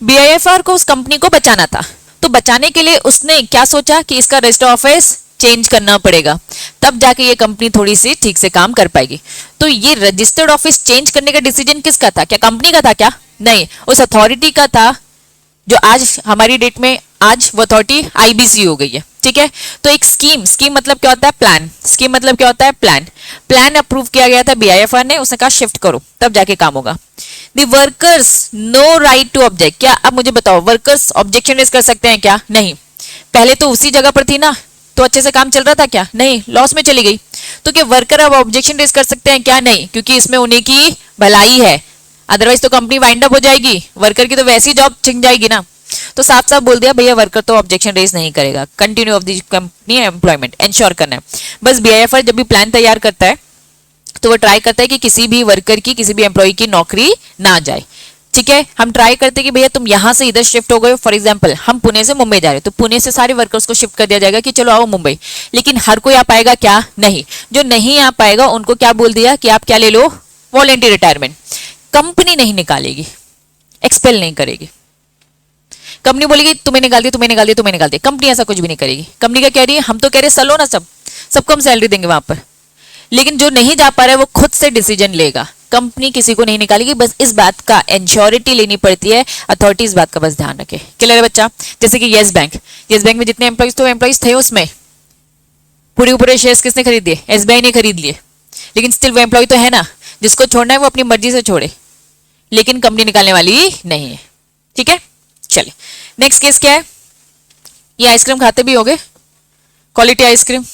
BIFR को उस कंपनी को बचाना था, तो बचाने के लिए उसने क्या सोचा कि इसका रजिस्टर्ड ऑफिस चेंज करना पड़ेगा, तब जाके ये कंपनी थोड़ी सी ठीक से काम कर पाएगी। तो ये रजिस्टर्ड ऑफिस चेंज करने का डिसीजन किसका था? क्या कंपनी का था? क्या नहीं, उस अथॉरिटी का था, जो आज हमारी डेट में आज वो अथॉरिटी IBC हो गई है। ठीक है, तो एक स्कीम, स्कीम मतलब क्या होता है? प्लान। स्कीम मतलब क्या होता है? प्लान। प्लान अप्रूव किया गया था BIFR ने, उसने कहा शिफ्ट करो, तब जाके काम होगा। The workers no right to object. क्या अब मुझे बताओ, वर्कर्स ऑब्जेक्शन रेज कर सकते हैं क्या? नहीं। पहले तो उसी जगह पर थी ना, तो अच्छे से काम चल रहा था क्या? नहीं, लॉस में चली गई। तो क्या वर्कर अब ऑब्जेक्शन रेज कर सकते हैं क्या? नहीं, क्योंकि इसमें उन्हीं की भलाई है, अदरवाइज तो कंपनी वाइंड अप हो जाएगी, वर्कर की तो वैसी जॉब छिन जाएगी ना। तो साफ साफ बोल दिया, भैया वर्कर तो ऑब्जेक्शन रेज नहीं करेगा, continue of the company employment ensure करना है। बस BIFR जब भी प्लान तैयार करता है, तो वो ट्राई करता है कि किसी भी वर्कर की, किसी भी एम्प्लॉय की नौकरी ना जाए। ठीक है, हम ट्राई करते हैं कि भैया तुम यहां से इधर शिफ्ट हो गए, फॉर एग्जांपल हम पुणे से मुंबई जा रहे हैं, तो पुणे से सारे वर्कर्स को शिफ्ट कर दिया जाएगा कि चलो आओ मुंबई। लेकिन हर कोई आ पाएगा क्या? नहीं। जो नहीं आ पाएगा उनको क्या बोल दिया कि आप क्या ले लो? Voluntary retirement. कंपनी नहीं निकालेगी, एक्सपेल नहीं करेगी। कंपनी बोलेगी तुम्हें निकाल दिया, तुम्हें निकाल दिया, तुम्हें निकाल दिया। कंपनी ऐसा कुछ भी नहीं करेगी। कंपनी क्या कह रही है? हम तो कह रहे चलो ना, सबको हम सैलरी देंगे वहां पर, लेकिन जो नहीं जा पा रहा है वो खुद से डिसीजन लेगा। कंपनी किसी को नहीं निकालेगी। बस इस बात का एंश्योरिटी लेनी पड़ती है, अथॉरिटी इस बात का बस ध्यान रखे। क्लियर है बच्चा? जैसे कि येस बैंक, येस बैंक में जितने एम्प्लॉइज थे, एम्प्लॉइज थे उसमें पूरे पूरे शेयर्स किसने खरीद लिए? SBI ने खरीद लिए, लेकिन स्टिल वो एम्प्लॉय तो है ना, जिसको छोड़ना है वो अपनी मर्जी से छोड़े, लेकिन कंपनी निकालने वाली नहीं है। ठीक है, चलिए नेक्स्ट केस क्या है? ये आइसक्रीम खाते भी होगे, क्वालिटी आइसक्रीम,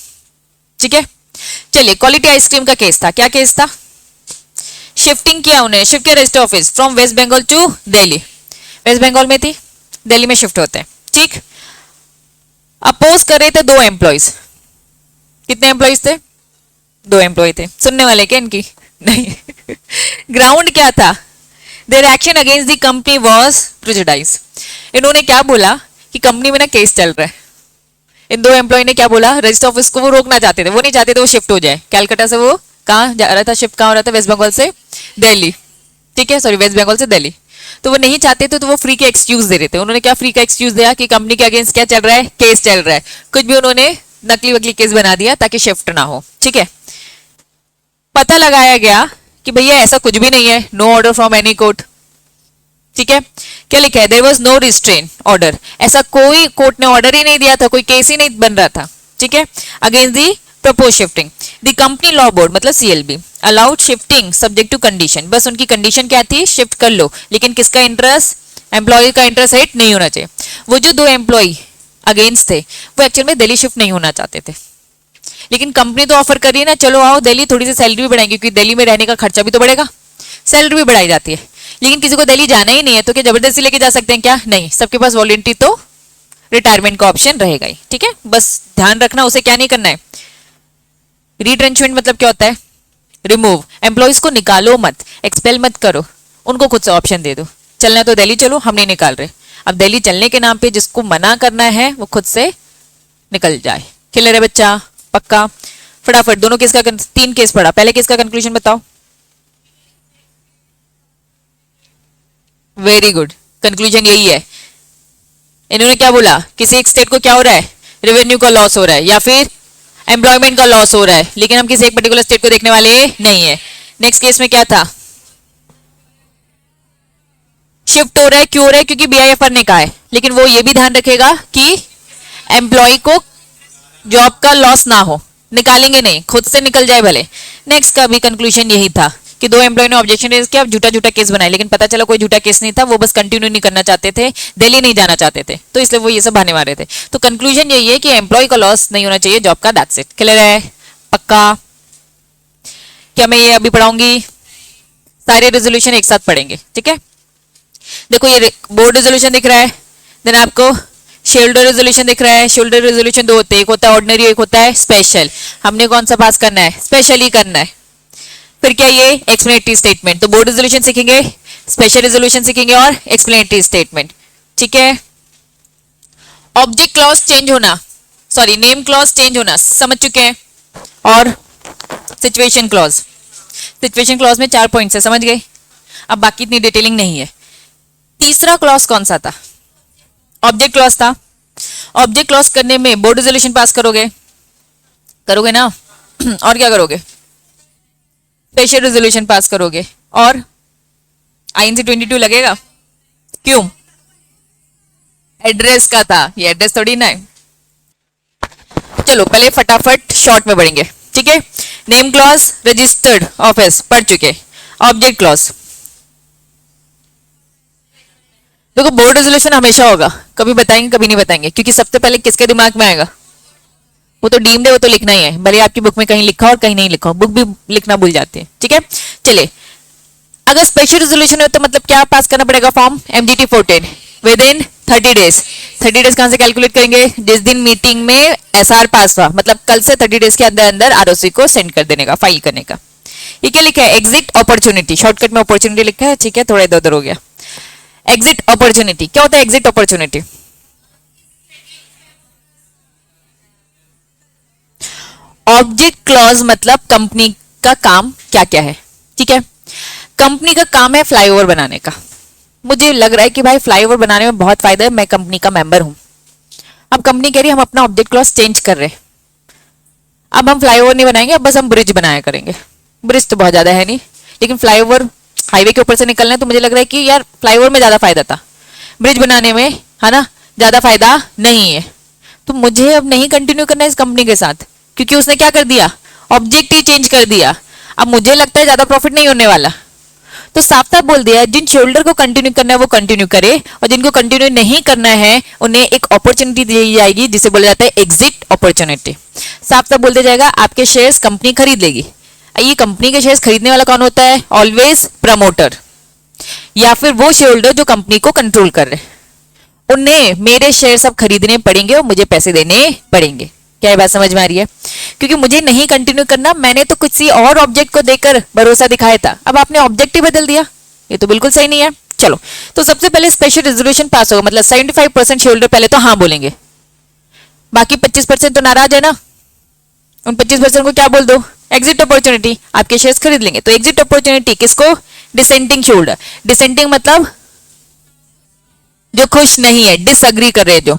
ठीक है। चलिए क्वालिटी आइसक्रीम का केस था, क्या केस था? शिफ्टिंग किया उन्हें, शिफ्ट किया register office from West Bengal to Delhi, West Bengal में थी, दिल्ली में शिफ्ट होते हैं, ठीक। अपोज कर रहे थे दो एम्प्लॉयज, कितने एम्प्लॉयज थे? दो एम्प्लॉय थे। सुनने वाले क्या इनकी? नहीं। ग्राउंड क्या था? Their action against the company was prejudice. इन्होंने क्या बोला कि कंपनी में ना केस चल रहा है। इन दो एम्प्लॉय ने क्या बोला? रजिस्टर ऑफिस को वो रोकना चाहते थे, वो नहीं चाहते थे वो शिफ्ट हो जाए। कैलकाटा से वो कहाँ जा रहा था, शिफ्ट कहाँ हो रहा था? वेस्ट बंगाल से दिल्ली, ठीक है, सॉरी वेस्ट बंगाल से दिल्ली। तो वो नहीं चाहते थे, तो वो फ्री के एक्सक्यूज दे रहे थे। उन्होंने क्या फ्री का एक्सक्यूज दिया कि कंपनी के अगेंस्ट क्या चल रहा है? केस चल रहा है। कुछ भी उन्होंने नकली वकली केस बना दिया ताकि शिफ्ट ना हो, ठीक है। पता लगाया गया कि भैया ऐसा कुछ भी नहीं है, no order from any court, ठीक है। क्या लिखा है? There was no restrain order, ऐसा कोई कोर्ट ने ऑर्डर ही नहीं दिया था, कोई केस ही नहीं बन रहा था, ठीक है, against the propose shifting. The company law board मतलब CLB allowed shifting subject to condition, बस उनकी कंडीशन क्या थी? शिफ्ट कर लो, लेकिन किसका इंटरेस्ट? एम्प्लॉय का इंटरेस्ट हिट नहीं होना चाहिए। वो जो दो एम्प्लॉय अगेंस्ट थे वो एक्चुअल में दिल्ली शिफ्ट नहीं होना चाहते थे, लेकिन कंपनी तो ऑफर कर रही है ना, चलो आओ दिल्ली, थोड़ी सी सैलरी भी बढ़ाएंगे, क्योंकि दिल्ली में रहने का खर्चा भी तो बढ़ेगा, सैलरी भी बढ़ाई जाती है। लेकिन किसी को दिल्ली जाना ही नहीं है तो क्या जबरदस्ती लेके जा सकते हैं क्या? नहीं, सबके पास वॉलंटरी तो रिटायरमेंट का ऑप्शन रहेगा ही, ठीक है। बस ध्यान रखना उसे क्या नहीं करना है। रिट्रेंचमेंट मतलब क्या होता है? रिमूव, एम्प्लॉयज को निकालो मत, एक्सपेल मत करो, उनको खुद से ऑप्शन दे दो, चलना तो दिल्ली चलो, हम नहीं निकाल रहे। अब दिल्ली चलने के नाम पे जिसको मना करना है वो खुद से निकल जाए। क्लियर है बच्चा? पक्का? फटाफट दोनों केस का तीन केस पढ़ा, पहले केस का कंक्लूजन बताओ। वेरी गुड, कंक्लूजन यही है। इन्होंने क्या बोला? किसी एक स्टेट को क्या हो रहा है? रेवेन्यू का लॉस हो रहा है या फिर एम्प्लॉयमेंट का लॉस हो रहा है, लेकिन हम किसी एक पर्टिकुलर स्टेट को देखने वाले नहीं है। नेक्स्ट केस में क्या था? शिफ्ट हो रहा है, क्यों हो रहा है? क्योंकि बीआईएफआर ने कहा है, लेकिन वो ये भी ध्यान रखेगा कि एम्प्लॉय को जॉब का लॉस ना हो, निकालेंगे नहीं, खुद से निकल जाए भले। नेक्स्ट का भी कंक्लूजन यही था कि दो एम्प्लॉय ने ऑब्जेक्शन रेज किया, झूठा झूठा केस बनाया, लेकिन पता चला कोई झूठा केस नहीं था, वो बस कंटिन्यू नहीं करना चाहते थे, दिल्ली नहीं जाना चाहते थे, तो इसलिए वो ये सब बहाने मारे थे। तो कंक्लूजन यही है कि एम्प्लॉय का लॉस नहीं होना चाहिए जॉब का, दैट्स इट। क्लियर है? पक्का? क्या मैं ये अभी पढ़ाऊंगी? सारे रेजोल्यूशन एक साथ पढ़ेंगे, ठीक है। देखो ये बोर्ड रेजोल्यूशन दिख रहा है, देन आपको शेल्डर रेजोल्यूशन दिख रहा है। शेल्डर रेजोल्यूशन दो होते हैं, एक होता है ऑर्डिनरी, एक होता है स्पेशल। हमने कौन सा पास करना है? स्पेशल ही करना है। फिर क्या ये एक्सप्लेनेटरी स्टेटमेंट, तो बोर्ड रेजोल्यूशन सीखेंगे, स्पेशल रेजोल्यूशन सीखेंगे और एक्सप्लेनेटरी स्टेटमेंट, ठीक है। ऑब्जेक्ट क्लॉज चेंज होना, सॉरी नेम क्लॉज चेंज होना समझ चुके हैं, और सिचुएशन क्लॉज, सिचुएशन क्लॉज में 4 पॉइंट्स है, समझ गए। अब बाकी इतनी डिटेलिंग नहीं है। तीसरा क्लॉज कौन सा था? ऑब्जेक्ट क्लॉज था। ऑब्जेक्ट क्लॉज करने में बोर्ड रेजोल्यूशन पास करोगे, करोगे ना और क्या करोगे? स्पेशल रेजोल्यूशन पास करोगे, और आईएनसी 22 लगेगा। क्यों? एड्रेस का था, ये एड्रेस थोड़ी ना है। चलो पहले फटाफट शॉर्ट में पढ़ेंगे, ठीक है। नेम क्लॉज, रजिस्टर्ड ऑफिस पढ़ चुके। ऑब्जेक्ट क्लॉज, देखो बोर्ड रेजोल्यूशन हमेशा होगा, कभी बताएंगे कभी नहीं बताएंगे, क्योंकि सबसे पहले किसके दिमाग में आएगा? वो तो डीम्ड है, वो तो लिखना ही है, भले आपकी बुक में कहीं लिखा और कहीं नहीं लिखा हो, बुक भी लिखना भूल जाती है, ठीक है। चलिए, अगर स्पेशल रेजोल्यूशन है तो मतलब क्या पास करना पड़ेगा? Form MGT 14 with in 30 days. 30 days कहां से कैलकुलेट करेंगे? जिस दिन मीटिंग में SR पास हुआ, मतलब कल से 30 डेज के अंदर अंदर ROC को सेंड कर देने का, फाइल करने का। ये क्या लिखा है? एग्जिट अपॉर्चुनिटी, शॉर्टकट में अपॉर्चुनिटी लिखा है, ठीक है, थोड़ा इधर उधर हो गया। एग्जिट अपॉर्चुनिटी क्या होता है? एग्जिट अपॉर्चुनिटी ऑब्जेक्ट क्लॉज मतलब कंपनी का काम क्या क्या है, ठीक है। कंपनी का काम है फ्लाईओवर बनाने का। मुझे लग रहा है कि भाई फ्लाईओवर बनाने में बहुत फायदा है, मैं कंपनी का मेंबर हूं। अब कंपनी कह रही है हम अपना ऑब्जेक्ट क्लॉज चेंज कर रहे हैं, अब हम फ्लाईओवर नहीं बनाएंगे, अब बस हम ब्रिज बनाया करेंगे। ब्रिज तो बहुत ज्यादा है नहीं, लेकिन फ्लाईओवर हाईवे के ऊपर से निकलना है, तो मुझे लग रहा है कि यार फ्लाईओवर में ज्यादा फायदा था, ब्रिज बनाने में है ना ज्यादा फायदा नहीं है। तो मुझे अब नहीं कंटिन्यू करना है इस कंपनी के साथ, क्योंकि उसने क्या कर दिया? ऑब्जेक्ट ही चेंज कर दिया। अब मुझे लगता है ज्यादा प्रॉफिट नहीं होने वाला, तो साफ साफ बोल दिया जिन शेयर को कंटिन्यू करना है वो कंटिन्यू करे, और जिनको कंटिन्यू नहीं करना है उन्हें एक अपॉर्चुनिटी दी जाएगी जिसे बोला जाता है एग्जिट अपॉर्चुनिटी। साफ साफ बोल दिया जाएगा आपके शेयर्स कंपनी खरीद लेगी। ये कंपनी के शेयर्स खरीदने वाला कौन होता है? ऑलवेज प्रमोटर, या फिर वो शेयर होल्डर जो कंपनी को कंट्रोल कर रहे हैं, उन्हें मेरे शेयर सब खरीदने पड़ेंगे और मुझे पैसे देने पड़ेंगे। क्या ये बात समझ में आ रही है? क्योंकि मुझे नहीं कंटिन्यू करना, मैंने तो किसी और ऑब्जेक्ट को देकर भरोसा दिखाया था, अब आपने ऑब्जेक्ट ही बदल दिया, ये तो बिल्कुल सही नहीं है। चलो, तो सबसे पहले स्पेशल रेजोल्यूशन पास होगा, मतलब 75% शेयर होल्डर पहले तो हाँ बोलेंगे, बाकी 25% तो नाराज है ना, उन 25% को क्या बोल दो? एग्जिट अपॉर्चुनिटी, आपके शेयर्स खरीद लेंगे। तो एग्जिट अपॉर्चुनिटी किसको? Dissenting share holder. डिसेंटिंग मतलब जो खुश नहीं है, डिसएग्री कर रहे हैं,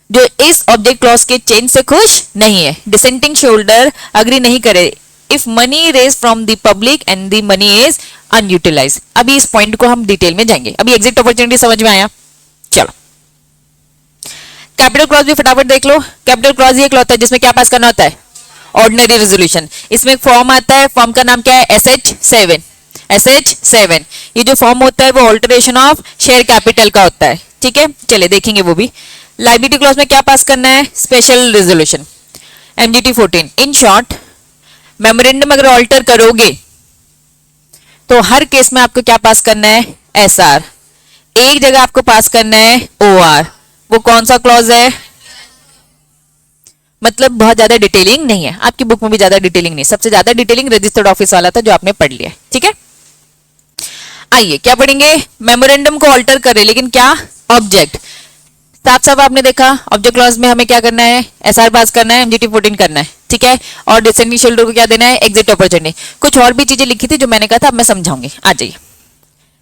जो इस ऑब्जेक्ट क्लॉज के चेंज से खुश नहीं है, डिसेंटिंग शेयर होल्डर अग्री नहीं करे if money raise from the public and the money is unutilise. अभी इस पॉइंट को हम डिटेल में जाएंगे, अभी एग्जिट अपॉर्चुनिटी समझ में आया? चलो, कैपिटल क्लॉज भी फटाफट देख लो। कैपिटल क्लॉज ये होता है जिसमें क्या पास करना होता है? Ordinary resolution. इसमें एक फॉर्म आता है, फॉर्म का नाम क्या है? SH7। SH7 ये जो फॉर्म होता है वो ऑल्टरेशन ऑफ शेयर कैपिटल का होता है। ठीक है, चलिए देखेंगे वो भी। लायबिलिटी क्लॉज में क्या पास करना है? Special resolution, MGT 14। In short, memorandum अगर ऑल्टर करोगे तो हर केस में आपको क्या पास करना है? SR। एक जगह आपको पास करना है OR। वो कौन सा क्लॉज है? मतलब बहुत ज्यादा डिटेलिंग नहीं है, आपकी बुक में भी ज्यादा डिटेलिंग नहीं, सबसे ज्यादा डिटेलिंग रजिस्टर्ड ऑफिस वाला था जो आपने पढ़ लिया है। ठीक है, आइए क्या पढ़ेंगे? मेमोरेंडम को ऑल्टर करे, लेकिन क्या? ऑब्जेक्ट। साफ साफ आपने देखा, ऑब्जेक्ट क्लॉज में हमें क्या करना है? SR पास करना है, MGT 14 करना है। ठीक है, और डिसेंडिंग शेयर होल्डर को क्या देना है? Exit opportunity. कुछ और भी चीजें लिखी थी जो मैंने कहा था, अब मैं समझाऊंगी। आ जाइए,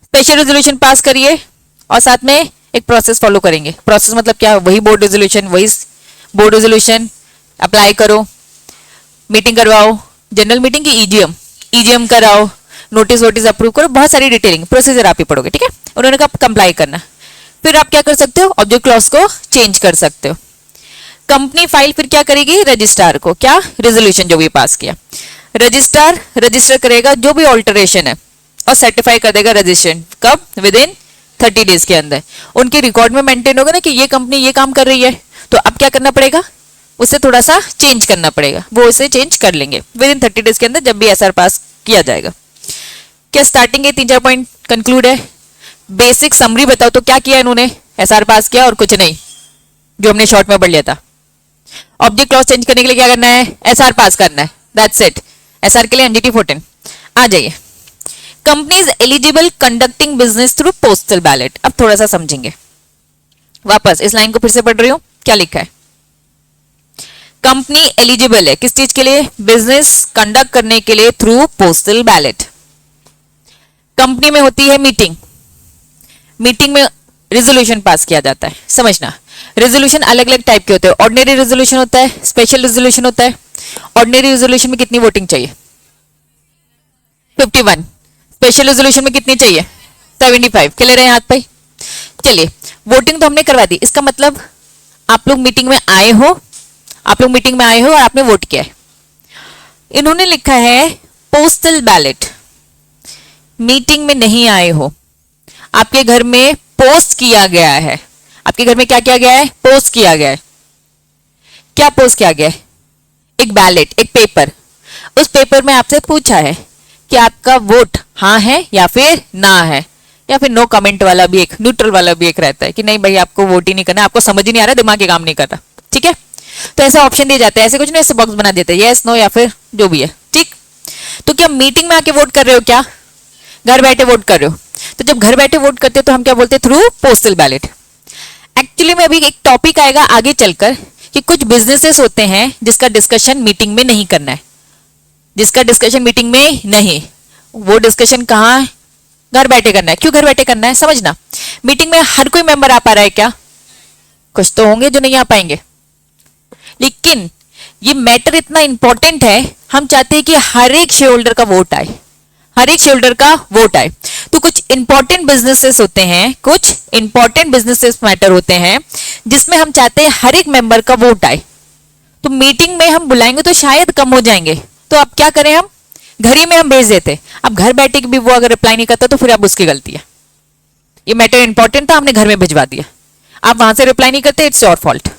स्पेशल रेजोल्यूशन पास करिए और साथ में एक प्रोसेस फॉलो करेंगे। प्रोसेस मतलब क्या? वही बोर्ड रेजोल्यूशन, वही बोर्ड रेजोल्यूशन अप्लाई करो, मीटिंग करवाओ, जनरल मीटिंग की EGM कराओ, नोटिस वोटिस अप्रूव करो, बहुत सारी डिटेलिंग प्रोसीजर आप ही पढ़ोगे। ठीक है, उन्होंने कहा कंप्लाई करना। फिर आप क्या कर सकते हो? ऑब्जेक्ट क्लॉज को चेंज कर सकते हो। कंपनी फाइल फिर क्या करेगी? रजिस्ट्रार को क्या? रेजोल्यूशन जो भी पास किया, रजिस्ट्रार रजिस्टर करेगा जो भी ऑल्टरेशन है और सर्टिफाई कर देगा रजिस्ट्रेशन। कब? विद इन 30 डेज के अंदर। उनके रिकॉर्ड में मेंटेन होगा ना कि ये कंपनी ये काम कर रही है, तो अब क्या करना पड़ेगा? उसे थोड़ा सा चेंज करना पड़ेगा, वो उसे चेंज कर लेंगे विद इन 30 डेज के अंदर जब भी SR पास किया जाएगा। क्या स्टार्टिंग के 3-4 पॉइंट कंक्लूड है? बेसिक समरी बताओ तो क्या किया इन्होंने? SR पास किया और कुछ नहीं, जो हमने शॉर्ट में पढ़ लिया था। ऑब्जेक्ट क्लॉज चेंज करने के लिए क्या करना है? SR पास करना है, दैट्स इट। SR के लिए MGT 14। आ जाइए, company is eligible conducting business through postal ballot. अब थोड़ा सा समझेंगे, वापस इस लाइन को फिर से पढ़ रही हूं, क्या लिखा है? कंपनी एलिजिबल है किस चीज के लिए? बिजनेस कंडक्ट करने के लिए थ्रू पोस्टल बैलेट। कंपनी में होती है मीटिंग, मीटिंग में रेजोल्यूशन पास किया जाता है। समझना, रेजोल्यूशन अलग अलग टाइप के होते हैं। ऑर्डिनरी रेजोल्यूशन होता है, स्पेशल रेजोल्यूशन होता है। ऑर्डिनरी रेजोल्यूशन में कितनी वोटिंग चाहिए? 51। स्पेशल रेजोल्यूशन में कितनी चाहिए? 75। क्लियर है हाथ भाई? चलिए, वोटिंग तो हमने करवा दी, इसका मतलब आप लोग मीटिंग में आए हो, आप लोग मीटिंग में आए हो और आपने वोट किया है। इन्होंने लिखा है पोस्टल बैलेट। मीटिंग में नहीं आए हो, आपके घर में पोस्ट किया गया है। आपके घर में क्या किया गया है? पोस्ट किया गया है। क्या पोस्ट किया गया है? एक बैलेट, एक पेपर। उस पेपर में आपसे पूछा है कि आपका वोट हाँ है या फिर ना है, या फिर नो कमेंट वाला भी, एक न्यूट्रल वाला भी एक रहता है कि नहीं भाई आपको वोट ही नहीं करना, आपको समझ ही नहीं आ रहा, दिमाग ही काम नहीं कर रहा। ठीक है, तो ऐसा ऑप्शन दिए जाते हैं, ऐसे कुछ नहीं, ऐसे बॉक्स बना देते हैं, यस नो या फिर जो भी है। ठीक, तो क्या मीटिंग में आके वोट कर रहे हो? क्या घर बैठे वोट कर रहे हो? तो जब घर बैठे वोट करते हो तो हम क्या बोलते हैं? Through postal ballot. एक्चुअली में अभी एक टॉपिक आएगा आगे चलकर कि कुछ बिजनेसेस होते हैं जिसका डिस्कशन मीटिंग में नहीं करना है, जिसका डिस्कशन मीटिंग में नहीं, वो डिस्कशन कहाँ? घर बैठे करना है। क्यों घर बैठे करना है? समझना, मीटिंग में हर कोई मेंबर आ पा रहा है क्या? कुछ तो होंगे जो नहीं आ पाएंगे, लेकिन ये मैटर इतना इंपॉर्टेंट है, हम चाहते हैं कि हर एक शेयर होल्डर का वोट आए, हर एक शेयर होल्डर का वोट आए। तो कुछ इंपॉर्टेंट बिजनेसेस होते हैं, कुछ इंपॉर्टेंट बिजनेसेस मैटर होते हैं जिसमें हम चाहते हैं हर एक मेंबर का वोट आए। तो मीटिंग में हम बुलाएंगे तो शायद कम हो जाएंगे, तो अब क्या करें? हम घर ही में हम भेज देते। अब घर बैठे भी वो अगर रिप्लाई नहीं करता तो फिर अब उसकी गलती है। ये मैटर इंपॉर्टेंट था, हमने घर में भिजवा दिया, आप वहां से रिप्लाई नहीं करते, इट्स योर फॉल्ट।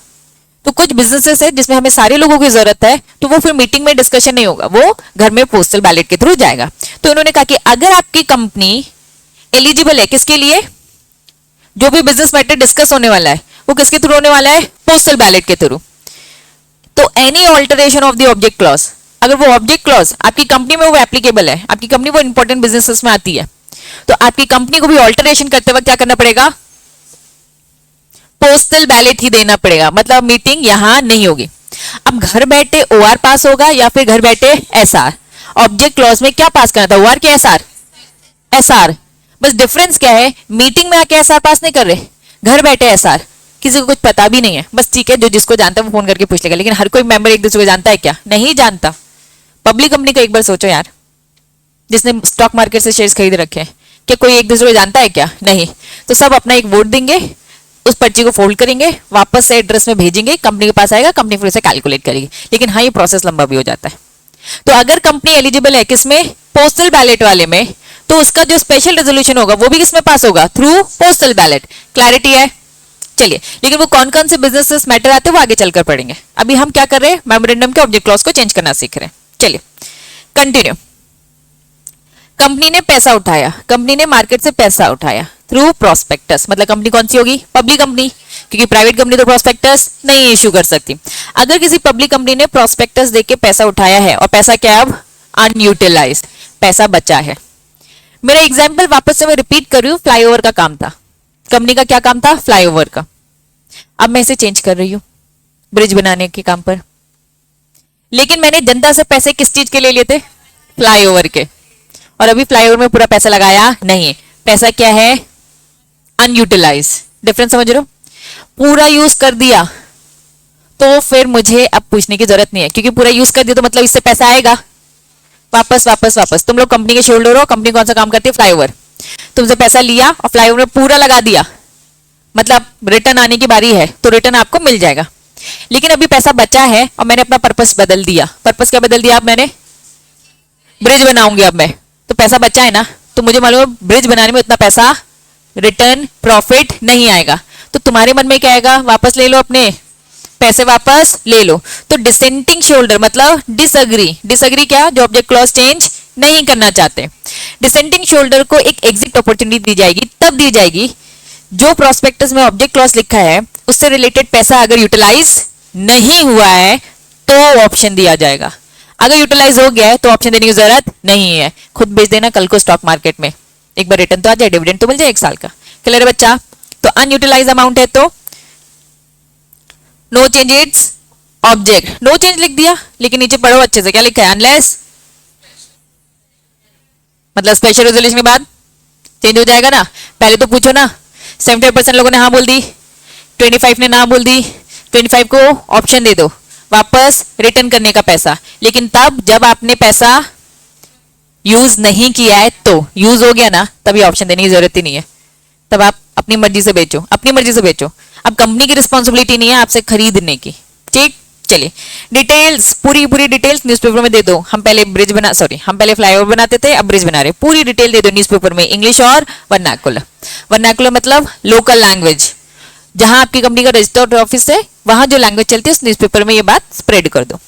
तो कुछ बिजनेसेस है जिसमें हमें सारे लोगों की जरूरत है, तो वो फिर मीटिंग में डिस्कशन नहीं होगा, वो घर में पोस्टल बैलेट के थ्रू जाएगा। तो इन्होंने कहा कि अगर आपकी कंपनी एलिजिबल है, किसके लिए, जो भी बिजनेस मैटर डिस्कस होने वाला है वो किसके थ्रू होने वाला है, पोस्टल बैलेट के थ्रू। तो any alteration of the object clause, अगर वो ऑब्जेक्ट क्लॉज आपकी कंपनी में वो एप्लीकेबल है, आपकी कंपनी वो इंपॉर्टेंट बिजनेसेस में आती है, तो आपकी कंपनी को भी ऑल्टरेशन करते वक्त क्या करना पड़ेगा, पोस्टल बैलेट ही देना पड़ेगा, मतलब मीटिंग यहां नहीं होगी। अब घर बैठे ओआर पास होगा या फिर घर बैठे एसआर, ऑब्जेक्ट क्लॉज में क्या पास करना था, ओआर के एसआर, एसआर। बस डिफरेंस क्या है, मीटिंग में आके एसआर पास नहीं कर रहे, घर बैठे एसआर, किसी को कुछ पता भी नहीं है, बस ठीक है जो जिसको जानता है वो फोन करके पूछ लेगा, लेकिन हर कोई मेंबर एक दूसरे को जानता है क्या, नहीं जानता। पब्लिक कंपनी का एक बार सोचो यार, जिसने स्टॉक मार्केट से शेयर्स खरीद रखे हैं, क्या कोई एक दूसरे को जानता है क्या, नहीं। तो सब अपना एक वोट देंगे, उस पर्ची को फोल्ड करेंगे, वापस से एड्रेस में भेजेंगे, कंपनी के पास आएगा, कंपनी फिर उसे कैलकुलेट करेगी। लेकिन हाँ, ये प्रोसेस लंबा भी हो जाता है। तो अगर कंपनी एलिजिबल है किसमें, पोस्टल बैलेट वाले में, तो उसका जो स्पेशल रेजोल्यूशन होगा वो भी किसमें पास होगा, थ्रू पोस्टल बैलेट। क्लैरिटी है, चलिए। लेकिन वो कौन कौन से बिजनेसेस मैटर आते हैं वो आगे चलकर पढ़ेंगे, अभी हम क्या कर रहे हैं, मेमोरेंडम के ऑब्जेक्ट क्लॉज को चेंज करना सीख रहे हैं। चलिए कंटिन्यू। कंपनी ने पैसा उठाया, कंपनी ने मार्केट से पैसा उठाया थ्रू प्रोस्पेक्टस, मतलब कंपनी कौन सी होगी, पब्लिक कंपनी, क्योंकि प्राइवेट कंपनी तो प्रोस्पेक्टस नहीं इश्यू कर सकती। अगर किसी पब्लिक कंपनी ने प्रोस्पेक्टस देके पैसा उठाया है और पैसा क्या है अब, अनयूटिलाइज, पैसा बचा है। मेरा एग्जाम्पल वापस से मैं रिपीट कर रही हूँ, फ्लाईओवर का काम था, कंपनी का क्या काम था, फ्लाईओवर का। अब मैं इसे चेंज कर रही हूँ ब्रिज बनाने के काम पर, लेकिन मैंने जनता से पैसे किस चीज के लिए लिए थे, फ्लाईओवर के, और अभी फ्लाईओवर में पूरा पैसा लगाया नहीं, पैसा क्या है, अनयूटिलाइज। डिफरेंस समझ रहे हो, पूरा यूज कर दिया तो फिर मुझे अब पूछने की जरूरत नहीं है, क्योंकि पूरा यूज कर दिया तो मतलब इससे पैसा आएगा वापस वापस वापस। तुम लोग कंपनी के शेयर होल्डर हो, कंपनी कौन सा काम करती है, फ्लाईओवर, तुमसे पैसा लिया और फ्लाईओवर में पूरा लगा दिया, मतलब रिटर्न आने की बारी है तो रिटर्न आपको मिल जाएगा। लेकिन अभी पैसा बचा है और मैंने अपना पर्पस बदल दिया, पर्पस क्या बदल दिया, अब मैंने ब्रिज बनाऊंगी अब मैं, तो पैसा बचा है ना, तो मुझे मालूम है ब्रिज बनाने में उतना पैसा रिटर्न प्रॉफिट नहीं आएगा, तो तुम्हारे मन में क्या आएगा, वापस ले लो अपने पैसे, वापस ले लो। तो डिसेंटिंग शेयर होल्डर मतलब डिसएग्री, डिसएग्री क्या, जो ऑब्जेक्ट क्लॉज चेंज नहीं करना चाहते। डिसेंटिंग शेयर होल्डर को एक एग्जिट अपॉर्चुनिटी दी जाएगी, तब दी जाएगी जो प्रोस्पेक्टस में ऑब्जेक्ट क्लॉज लिखा है उससे रिलेटेड पैसा अगर यूटिलाइज नहीं हुआ है तो ऑप्शन दिया जाएगा, अगर यूटिलाइज हो गया है तो ऑप्शन देने की जरूरत नहीं है, खुद बेच देना कल को स्टॉक मार्केट में, एक बार रिटर्न तो आ जाए, डिविडेंड तो मिल जाए 1 साल का। क्लियर है बच्चा, तो अनयूटिलाइज अमाउंट है तो no change its object, no change लिख दिया, लेकिन नीचे पढ़ो अच्छे से क्या लिखा है, अनलेस, मतलब स्पेशल रेजोल्यूशन के बाद चेंज हो जाएगा ना। पहले तो पूछो ना, 75% लोगों ने हाँ बोल दी, 25 ने ना बोल दी, 25 को ऑप्शन दे दो वापस रिटर्न करने का पैसा, लेकिन तब जब आपने पैसा यूज नहीं किया है, तो यूज हो गया ना, तभी ऑप्शन देने की जरूरत ही नहीं है, तब आप अपनी मर्जी से बेचो, अपनी मर्जी से बेचो, अब कंपनी की रिस्पॉन्सिबिलिटी नहीं है आपसे खरीदने की। ठीक, चलिए डिटेल्स, पूरी पूरी डिटेल्स न्यूज़पेपर में दे दो। हम पहले ब्रिज बना, सॉरी हम पहले फ्लाईओवर बनाते थे, अब ब्रिज बना रहे, पूरी डिटेल दे दो न्यूज़पेपर में, इंग्लिश और वर्नाकुलर। वर्नाकुलर मतलब लोकल लैंग्वेज, जहां आपकी कंपनी का रजिस्टर्ड ऑफिस है वहां जो लैंग्वेज चलती है उस न्यूज़पेपर में ये बात स्प्रेड कर दो।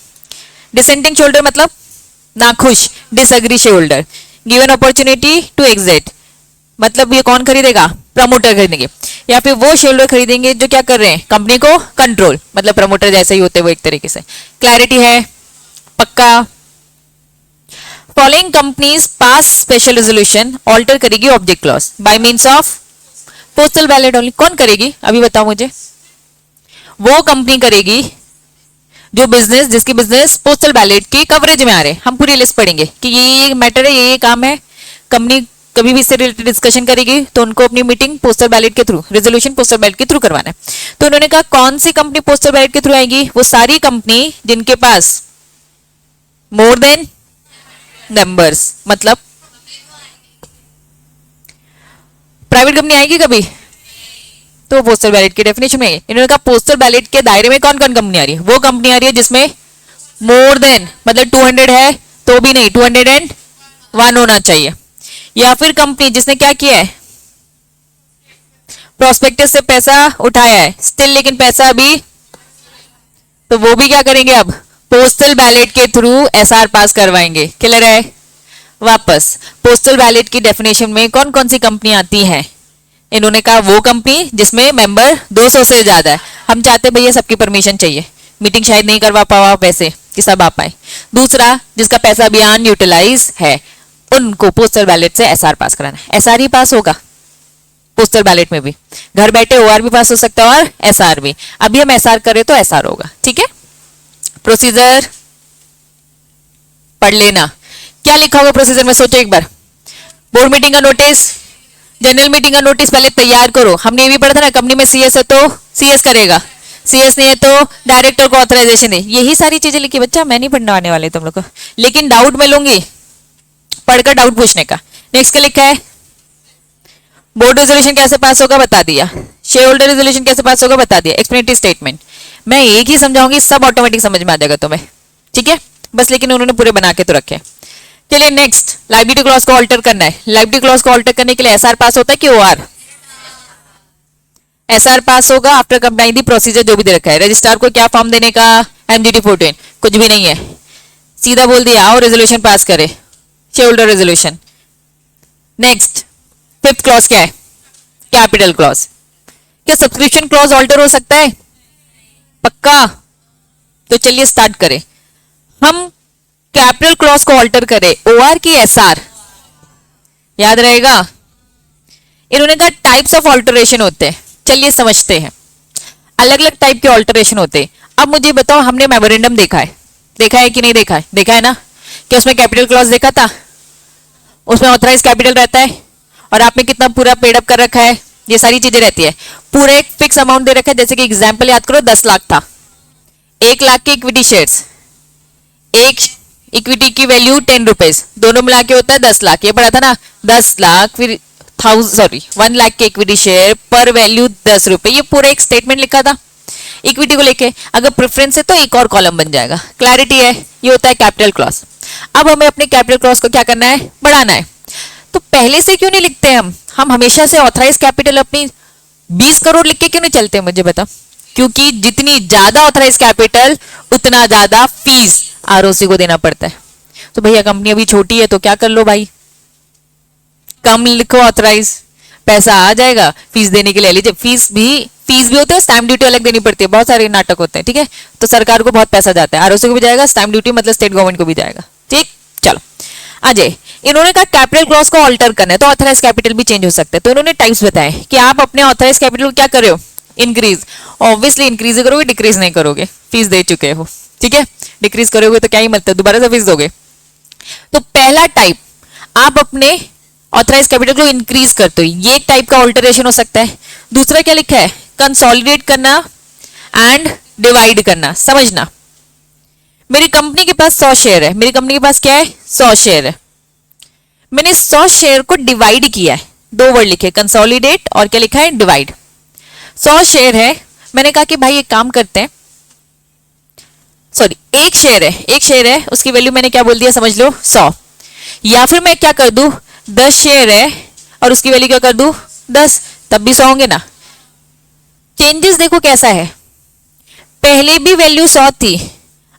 डिसेंटिंग शेयर होल्डर मतलब नाखुश, disagree share holder, given opportunity to exit, मतलब ये कौन खरीदेगा, प्रमोटर खरीदेंगे, या फिर वो शेयर होल्डर खरीदेंगे जो क्या कर रहे हैं, कंपनी को कंट्रोल, मतलब प्रमोटर जैसे ही होते हैं वो एक तरीके से। क्लैरिटी है, पक्का। फॉलोइंग कंपनीज पास स्पेशल रेजोल्यूशन ऑल्टर करेगी object clause by means of postal ballot only. कौन करेगी, अभी बताओ मुझे, वो कंपनी करेगी जो बिजनेस, जिसकी बिजनेस पोस्टल बैलेट की कवरेज में आ रहे। हम पूरी लिस्ट पढ़ेंगे कि ये मैटर है, ये काम है, कंपनी कभी भी इससे रिलेटेड डिस्कशन करेगी तो उनको अपनी मीटिंग पोस्टल बैलेट के थ्रू, रेजोल्यूशन पोस्टल बैलेट के थ्रू करवाना है। तो उन्होंने कहा कौन सी कंपनी पोस्टल बैलेट के थ्रू आएगी, वो सारी कंपनी जिनके पास मोर देन मेंबर्स, मतलब प्राइवेट कंपनी आएगी कभी, तो पोस्टल बैलेट की डेफिनेशन में इन्होंने कहा पोस्टल बैलेट के दायरे में कौन कौन कंपनी आ रही है, वो कंपनी आ रही है जिसमें मोर देन मतलब 200 है तो भी नहीं, 200 वन होना चाहिए। या फिर कंपनी जिसने क्या किया है, प्रोस्पेक्टस से पैसा उठाया है स्टिल, लेकिन पैसा अभी, तो वो भी क्या करेंगे, अब पोस्टल बैलेट के थ्रू एसआर पास करवाएंगे। क्लियर है? वापस पोस्टल बैलेट की डेफिनेशन में कौन कौन सी कंपनी आती है? इन्होंने कहा वो कंपनी जिसमें मेंबर 200 से ज्यादा है। हम चाहते भैया सबकी परमिशन चाहिए, मीटिंग शायद नहीं करवा पावा वैसे कि सब आ पाए। दूसरा, जिसका पैसा अभी अनयूटिलाइज है, उनको पोस्टल बैलेट से एसआर पास कराना है। एसआर ही पास होगा पोस्टल बैलेट में भी, घर बैठे ओआर भी पास हो सकता है और एसआर भी। अभी हम एसआर करें तो एसआर होगा। ठीक है, प्रोसीजर पढ़ लेना। क्या लिखा होगा प्रोसीजर में, सोचो एक बार। बोर्ड मीटिंग का नोटिस, जनरल मीटिंग का नोटिस पहले तैयार करो। हमने ये भी पढ़ा था ना, कंपनी में सीएस है तो सीएस करेगा, सीएस नहीं है तो डायरेक्टर को ऑथराइजेशन दे। यही सारी चीजें लिखी बच्चा, मैं नहीं पढ़ने आने वाले तुम लोग को, लेकिन डाउट मैं लूंगी पढ़कर डाउट पूछने का। नेक्स्ट क्या लिखा है, बोर्ड रेजोल्यूशन कैसे पास होगा बता दिया, शेयर होल्डर रेजोल्यूशन कैसे पास होगा बता दिया, एक्सप्लेनेटरी स्टेटमेंट मैं एक ही समझाऊंगी, सब ऑटोमेटिक समझ में आ जाएगा तुम्हें। ठीक है, बस लेकिन उन्होंने पूरे बना के तो रखे। चलिए नेक्स्ट, लायबिलिटी क्लॉज को ऑल्टर करना है। लायबिलिटी क्लॉज को ऑल्टर करने के लिए एसआर पास होता है कि ओआर? एसआर पास होगा आफ्टर कंप्लाइंग दी प्रोसीजर जो भी दे रखा है। रजिस्ट्रार को क्या फॉर्म देने का, एमजीटी 14, कुछ भी नहीं है, सीधा बोल दिया आओ रेजोल्यूशन पास करे, share holder resolution. Next, fifth clause क्या है, कैपिटल क्लॉज। क्या सब्सक्रिप्शन क्लॉज ऑल्टर हो सकता है? पक्का? तो चलिए स्टार्ट करें। हम कैपिटल क्लॉज को ऑल्टर करें, ओआर की एसआर, याद रहेगा। इन्होंने कहा टाइप्स ऑफ ऑल्टरेशन होते हैं, चलिए समझते हैं। अलग अलग टाइप के ऑल्टरेशन होते हैं। अब मुझे बताओ, हमने मेमोरेंडम देखा है, देखा है कि नहीं देखा है? देखा है ना, क्या उसमें कैपिटल क्लॉज देखा था? उसमें ऑथराइज कैपिटल रहता है और आपने कितना पूरा पेड अप कर रखा है, ये सारी चीजें रहती है। पूरा एक फिक्स अमाउंट दे रखा है, जैसे कि एग्जांपल याद करो 10 लाख था, 1 लाख के इक्विटी शेयर्स, एक इक्विटी की वैल्यू 10 रुपीज, दोनों मिला के होता है 10 लाख। ये पढ़ा था ना, 10 लाख फिर 1 लाख के इक्विटी शेयर पर वैल्यू 10 रुपए, ये पूरा एक स्टेटमेंट लिखा था इक्विटी को लेके। अगर प्रेफरेंस है तो एक और कॉलम बन जाएगा। क्लैरिटी है? ये होता है कैपिटल क्लॉज। अब हमें अपने कैपिटल क्लॉज को क्या करना है, बढ़ाना है। तो पहले से क्यों नहीं लिखते हम हमेशा से ऑथराइज कैपिटल अपनी 20 करोड़ लिख के क्यों नहीं चलते, मुझे बता। क्योंकि जितनी ज्यादा ऑथराइज कैपिटल उतना ज्यादा फीस आरओसी को देना पड़ता है। तो भैया कंपनी अभी छोटी है तो क्या कर लो भाई, कम लिखो ऑथराइज, पैसा आ जाएगा, फीस देने के लिए लीजिए। फीस भी होते हैं, स्टैंप ड्यूटी अलग देनी पड़ती है, बहुत सारे नाटक होते हैं। ठीक है, तो सरकार को बहुत पैसा जाता है, आरओसी को भी जाएगा, स्टैंप ड्यूटी मतलब स्टेट गवर्नमेंट को भी जाएगा। ठीक, चलो अजय, इन्होंने कहा कैपिटल क्लॉज को ऑल्टर करना है तो ऑथराइज कैपिटल भी चेंज हो सकता है। तो इन्होंने टाइप्स बताए कि आप अपने ऑथराइज कैपिटल को क्या कर रहे हो, इंक्रीज। ऑब्वियसली इंक्रीज करोगे, डिक्रीज नहीं करोगे, फीस दे चुके हो। ठीक है, डिक्रीज करोगे तो क्या ही मतलब दोबारा से फीस दोगे। तो पहला टाइप, आप अपने ऑथराइज कैपिटल को इंक्रीज करते हो, ये एक टाइप का ऑल्टरेशन हो सकता है। दूसरा क्या लिखा है, कंसोलिडेट करना एंड डिवाइड करना। समझना, मेरी कंपनी के पास 100 शेयर है, मेरी कंपनी के पास क्या है, 100 शेयर है। मैंने 100 शेयर को डिवाइड किया है, 2 वर्ड लिखे, कंसोलिडेट और क्या लिखा है, डिवाइड। 100 शेयर है, मैंने कहा कि भाई एक काम करते हैं, सॉरी एक शेयर है, उसकी वैल्यू मैंने क्या बोल दिया समझ लो, 100। या फिर मैं क्या कर दूं, 10 शेयर है और उसकी वैल्यू क्या कर दूं, 10, तब भी 100 होंगे ना। चेंजेस देखो कैसा है, पहले भी वैल्यू 100 थी,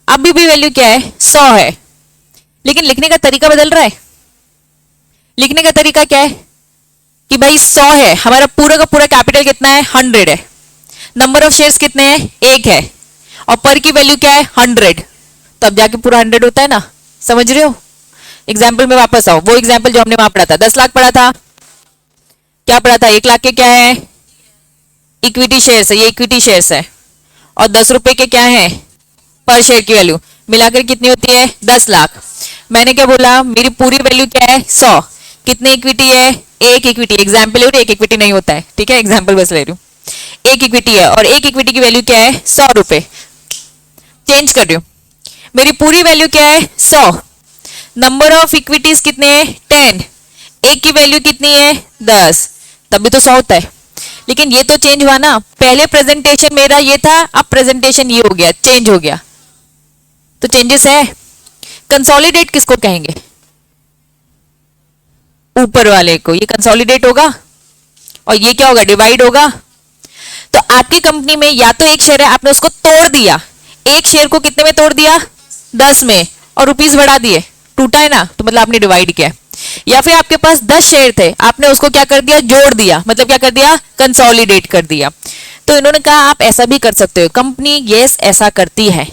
अभी भी वैल्यू क्या है, 100 है, लेकिन लिखने का तरीका बदल रहा है। लिखने का तरीका क्या है कि भाई 100 है, हमारा पूरा का पूरा कैपिटल कितना है, 100 है, नंबर ऑफ शेयर्स कितने हैं, 1 है, और पर की वैल्यू क्या है, 100, तब जाके पूरा 100 होता है ना। समझ रहे हो? एग्जाम्पल में वापस आओ, वो एग्जाम्पल जो हमने वहां पढ़ा था, 10 लाख पढ़ा था, क्या पढ़ा था, 1 लाख के क्या है, इक्विटी शेयर्स है, ये इक्विटी शेयर्स है, और 10 रुपए के क्या है, पर शेयर की वैल्यू, मिलाकर कितनी होती है, 10 लाख। मैंने क्या बोला, मेरी पूरी वैल्यू क्या है, 100, कितने इक्विटी है, 1 इक्विटी, एग्जाम्पल ले रही हूँ, 1 इक्विटी नहीं होता है, ठीक है, एग्जाम्पल बस ले रही हूँ, 1 इक्विटी है, और 1 इक्विटी की वैल्यू क्या है, 100 रुपए। चेंज कर रही हूँ, मेरी पूरी वैल्यू क्या है, 100, नंबर ऑफ इक्विटीज कितने हैं, 10, एक की वैल्यू कितनी है, 10, तब भी तो 100 होता है। लेकिन ये तो चेंज हुआ ना, पहले प्रेजेंटेशन मेरा ये था, अब प्रेजेंटेशन ये हो गया, चेंज हो गया, तो चेंजेस है। कंसोलिडेट किसको कहेंगे, ऊपर वाले को, ये कंसोलिडेट होगा और ये क्या होगा, डिवाइड होगा। तो आपकी कंपनी में या तो एक शेयर है, आपने उसको तोड़ दिया, एक शेयर को कितने में तोड़ दिया, 10 में, और रुपीस बढ़ा दिए, टूटा है ना, तो मतलब आपने डिवाइड किया। या फिर आपके पास 10 शेयर थे, आपने उसको क्या कर दिया, जोड़ दिया, मतलब क्या कर दिया, कंसोलिडेट कर दिया। तो इन्होंने कहा आप ऐसा भी कर सकते हो। कंपनी यस ऐसा करती है।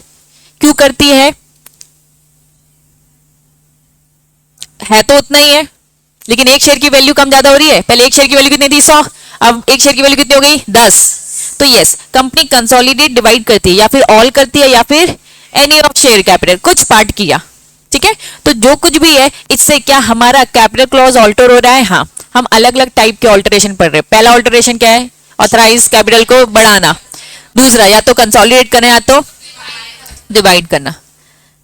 क्यों करती है तो उतना ही है, लेकिन एक शेयर की वैल्यू कम ज्यादा हो रही है। पहले एक शेयर की वैल्यू कितनी थी, 100, अब एक शेयर की वैल्यू कितनी हो गई, 10। तो यस, कंपनी कंसोलिडेट डिवाइड करती है, या फिर ऑल करती है, या फिर एनी ऑफ शेयर कैपिटल, कुछ पार्ट किया। ठीक है, तो जो कुछ भी है, इससे क्या हमारा कैपिटल क्लॉज ऑल्टर हो रहा है। हाँ, हम अलग अलग टाइप के ऑल्टरेशन पढ़ रहे हैं। पहला ऑल्टरेशन क्या है, ऑथराइज कैपिटल को बढ़ाना। दूसरा, या तो कंसोलिडेट करना या तो डिवाइड करना।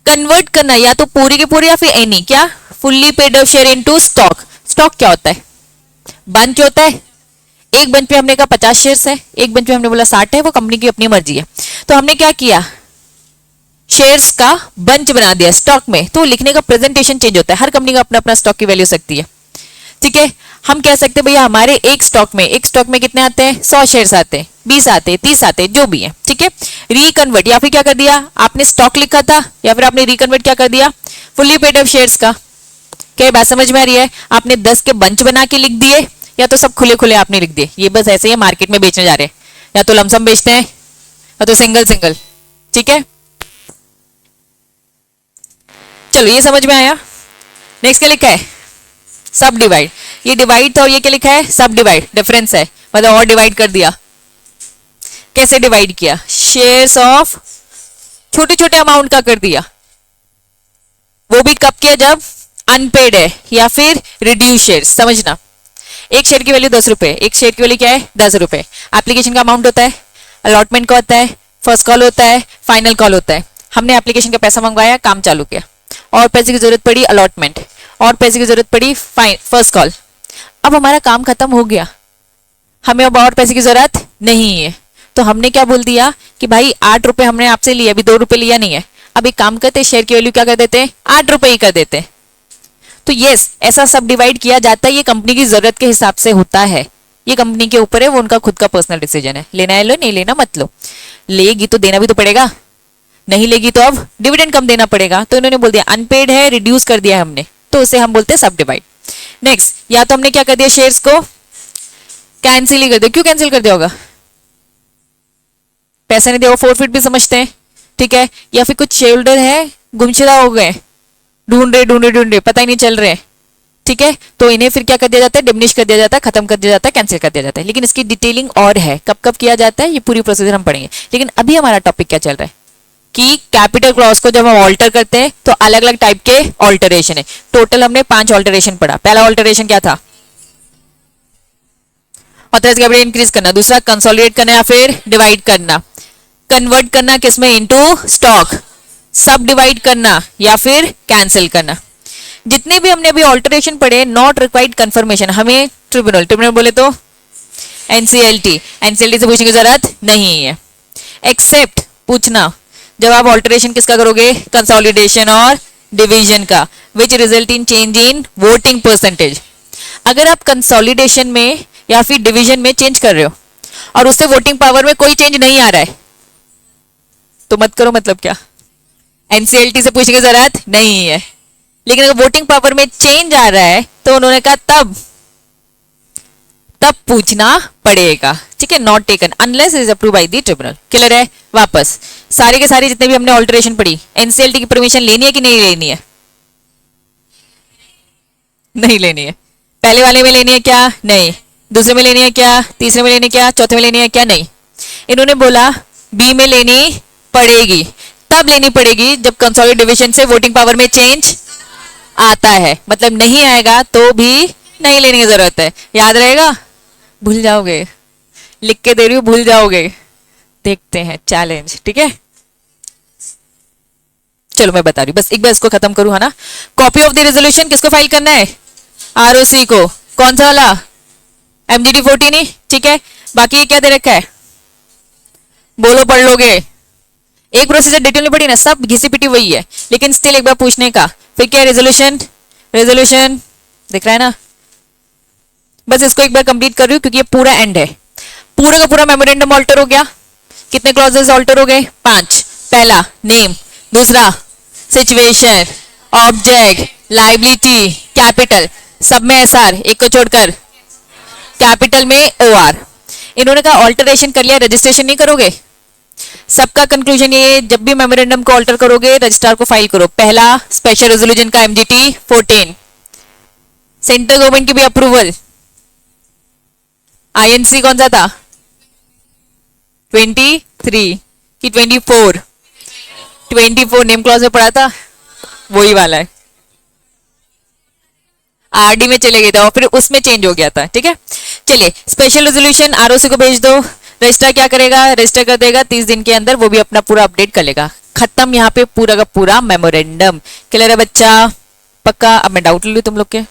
कन्वर्ट करना या तो पूरी की पूरी, या फिर एनी, क्या, fully paid up share into stock. Stock क्या होता है, बंच होता है। एक बंच पे हमने कहा 50 शेयर्स है, एक बंच पे हमने बोला 60 है, वो कंपनी की अपनी मर्जी है। तो हमने क्या किया, शेयर्स का बंच बना दिया स्टॉक में। तो लिखने का प्रेजेंटेशन चेंज होता है, हर कंपनी का अपना अपना स्टॉक की वैल्यू सकती है। ठीक है, हम कह सकते हैं भैया हमारे एक स्टॉक में कितने आते हैं, 100 शेयर्स आते हैं, 20 आते हैं, 30 आते हैं, जो भी है। ठीक है, रिकन्वर्ट, या फिर क्या कर दिया, आपने स्टॉक लिखा था, या फिर आपने रिकन्वर्ट क्या कर दिया, फुल्ली पेड अप शेयर्स का। क्या बात समझ में आ रही है, आपने 10 के बंच बना के लिख दिए, या तो सब खुले खुले आपने लिख दिए। ये बस ऐसे ही मार्केट में बेचने जा रहे हैं, या तो लमसम बेचते हैं, या तो सिंगल सिंगल। ठीक है, चलो ये समझ में आया। नेक्स्ट क्या लिखा है, सब डिवाइड। ये डिवाइड था और ये क्या लिखा है, सब डिवाइड, डिफरेंस है, मतलब और डिवाइड कर दिया। कैसे डिवाइड किया, शेयर्स ऑफ छोटे छोटे अमाउंट का कर दिया। वो भी कब किया, जब अनपेड है या फिर रिड्यूस शेयर। समझना, एक शेयर की वैल्यू 10 रुपए, एक शेयर की वैल्यू क्या है, 10 रुपए। एप्लीकेशन का अमाउंट होता है, अलॉटमेंट का होता है, फर्स्ट कॉल होता है, फाइनल कॉल होता है। हमने एप्लीकेशन का पैसा मंगवाया, काम चालू किया, और पैसे की जरूरत पड़ी अलॉटमेंट, और पैसे की जरूरत पड़ी फर्स्ट कॉल। अब हमारा काम खत्म हो गया, हमें अब और पैसे की जरूरत नहीं है। तो हमने क्या बोल दिया कि भाई 8 रुपए हमने आपसे लिए, अभी 2 रुपए लिया नहीं है। अब एक काम करते, शेयर की वैल्यू क्या कर देते, 8 रुपए ही कर देते। तो यस, ऐसा सब डिवाइड किया जाता है। ये कंपनी की जरूरत के हिसाब से होता है, ये कंपनी के ऊपर है, वो उनका खुद का पर्सनल डिसीजन है। लेना है लो, नहीं लेना मत लो। लेगी तो देना भी तो पड़ेगा, नहीं लेगी तो अब डिविडेंड कम देना पड़ेगा। तो इन्होंने बोल दिया अनपेड है, रिड्यूस कर दिया है हमने, तो उसे हम बोलते हैं सब डिवाइड। नेक्स्ट, या तो हमने क्या कर दिया, शेयर्स को कैंसिल ही कर दिया। क्यों कैंसिल कर दिया होगा, पैसा नहीं दिया, फोरफिट भी समझते हैं। ठीक है, या फिर कुछ शेयर होल्डर है गुमशुदा हो गए, ढूंढ रहे पता ही नहीं चल रहे। ठीक है, तो इन्हें फिर क्या कर दिया जाता है, डिमिनिश कर दिया जाता है, खत्म कर दिया जाता है, कैंसिल कर दिया जाता है। लेकिन इसकी डिटेलिंग और है, कब कब किया जाता है, ये पूरी प्रोसीजर हम पढ़ेंगे। लेकिन अभी हमारा टॉपिक क्या चल रहा है कि कैपिटल क्लॉज को जब हम ऑल्टर करते हैं तो अलग अलग टाइप के ऑल्टरेशन है। टोटल हमने 5 ऑल्टरेशन पढ़ा। पहला ऑल्टरेशन क्या था, ऑथराइज्ड कैपिटल इंक्रीज करना। दूसरा, कंसोलिडेट करना या फिर डिवाइड करना। कन्वर्ट करना किसमें, इनटू स्टॉक। सब डिवाइड करना या फिर कैंसिल करना। जितने भी हमने अभी ऑल्टरेशन पढ़े, नॉट रिक्वायर्ड कंफर्मेशन, हमें ट्रिब्यूनल बोले तो एनसीएलटी से पूछने की जरूरत नहीं है। एक्सेप्ट पूछना जब आप ऑल्टरेशन किसका करोगे, कंसोलिडेशन और डिवीजन का, which result in change in voting percentage. अगर आप कंसोलिडेशन में या फिर डिवीजन में चेंज कर रहे हो और उससे वोटिंग पावर में कोई चेंज नहीं आ रहा है तो मत करो। मतलब क्या, एनसीएलटी से पूछने की जरूरत नहीं है। लेकिन अगर वोटिंग पावर में चेंज आ रहा है तो उन्होंने कहा तब पूछना पड़ेगा। ठीक है, not taken unless is approve by the tribunal. Clear है। वापस सारे के सारे जितने भी हमने ऑल्टरेशन पढ़ी, एनसीएलटी की परमिशन लेनी है कि नहीं लेनी है, नहीं लेनी है। पहले वाले में लेनी है क्या, नहीं। दूसरे में लेनी है क्या, तीसरे में लेनी है क्या, चौथे में लेनी है क्या, नहीं। इन्होंने बोला बी में लेनी पड़ेगी। तब लेनी पड़ेगी जब कंसोलिडेट डिवीजन से वोटिंग पावर में चेंज आता है। मतलब नहीं आएगा तो भी नहीं लेने की जरूरत है। याद रहेगा, भूल जाओगे, लिख के दे रही हूं, भूल जाओगे। देखते हैं, चैलेंज। ठीक है, चलो मैं बता रही हूँ, बस एक बार इसको खत्म करूँ, है ना। कॉपी ऑफ द रेजोल्यूशन किसको फाइल करना है, आरओसी को। कौन सा वाला, एमजीडी 14 ही। ठीक है, बाकी ये क्या दे रखा है, बोलो पढ़ लोगे। एक प्रोसीजर डिटेल में पढ़ी ना, सब घिसी पिटी वही है, लेकिन स्टिल एक बार पूछने का। फिर क्या, रेजोल्यूशन दिख रहा है ना, बस इसको एक बार कंप्लीट कर रही हूँ क्योंकि ये पूरा एंड है। पूरा का पूरा मेमोरेंडम ऑल्टर हो गया। कितने क्लॉजेस ऑल्टर हो गए? 5। पहला नेम, दूसरा सिचुएशन, ऑब्जेक्ट, लाइबिलिटी, कैपिटल, सब में एसआर, एक को छोड़कर कैपिटल में ओआर। इन्होंने कहा ऑल्टरेशन कर लिया, रजिस्ट्रेशन नहीं करोगे? सबका कंक्लूजन ये, जब भी मेमोरेंडम को ऑल्टर करोगे रजिस्ट्रार को फाइल करो। पहला स्पेशल रेजोल्यूशन का एमजीटी 14, सेंट्रल गवर्नमेंट की भी अप्रूवल। आईएनसी कौन सा था? 23 कि 24? 24 नेम क्लॉज में पढ़ा था, वही वाला है। आरडी में चले गए थे और फिर उसमें चेंज हो गया था। ठीक है, चलिए स्पेशल रेजोल्यूशन आरओसी को भेज दो। रजिस्ट्रार क्या करेगा? रजिस्टर कर देगा 30 दिन के अंदर, वो भी अपना पूरा अपडेट कर लेगा। खत्म यहाँ पे पूरा का पूरा मेमोरेंडम। क्लियर है बच्चा? पक्का? अब मैं डाउट ले लूँ तुम लोग के।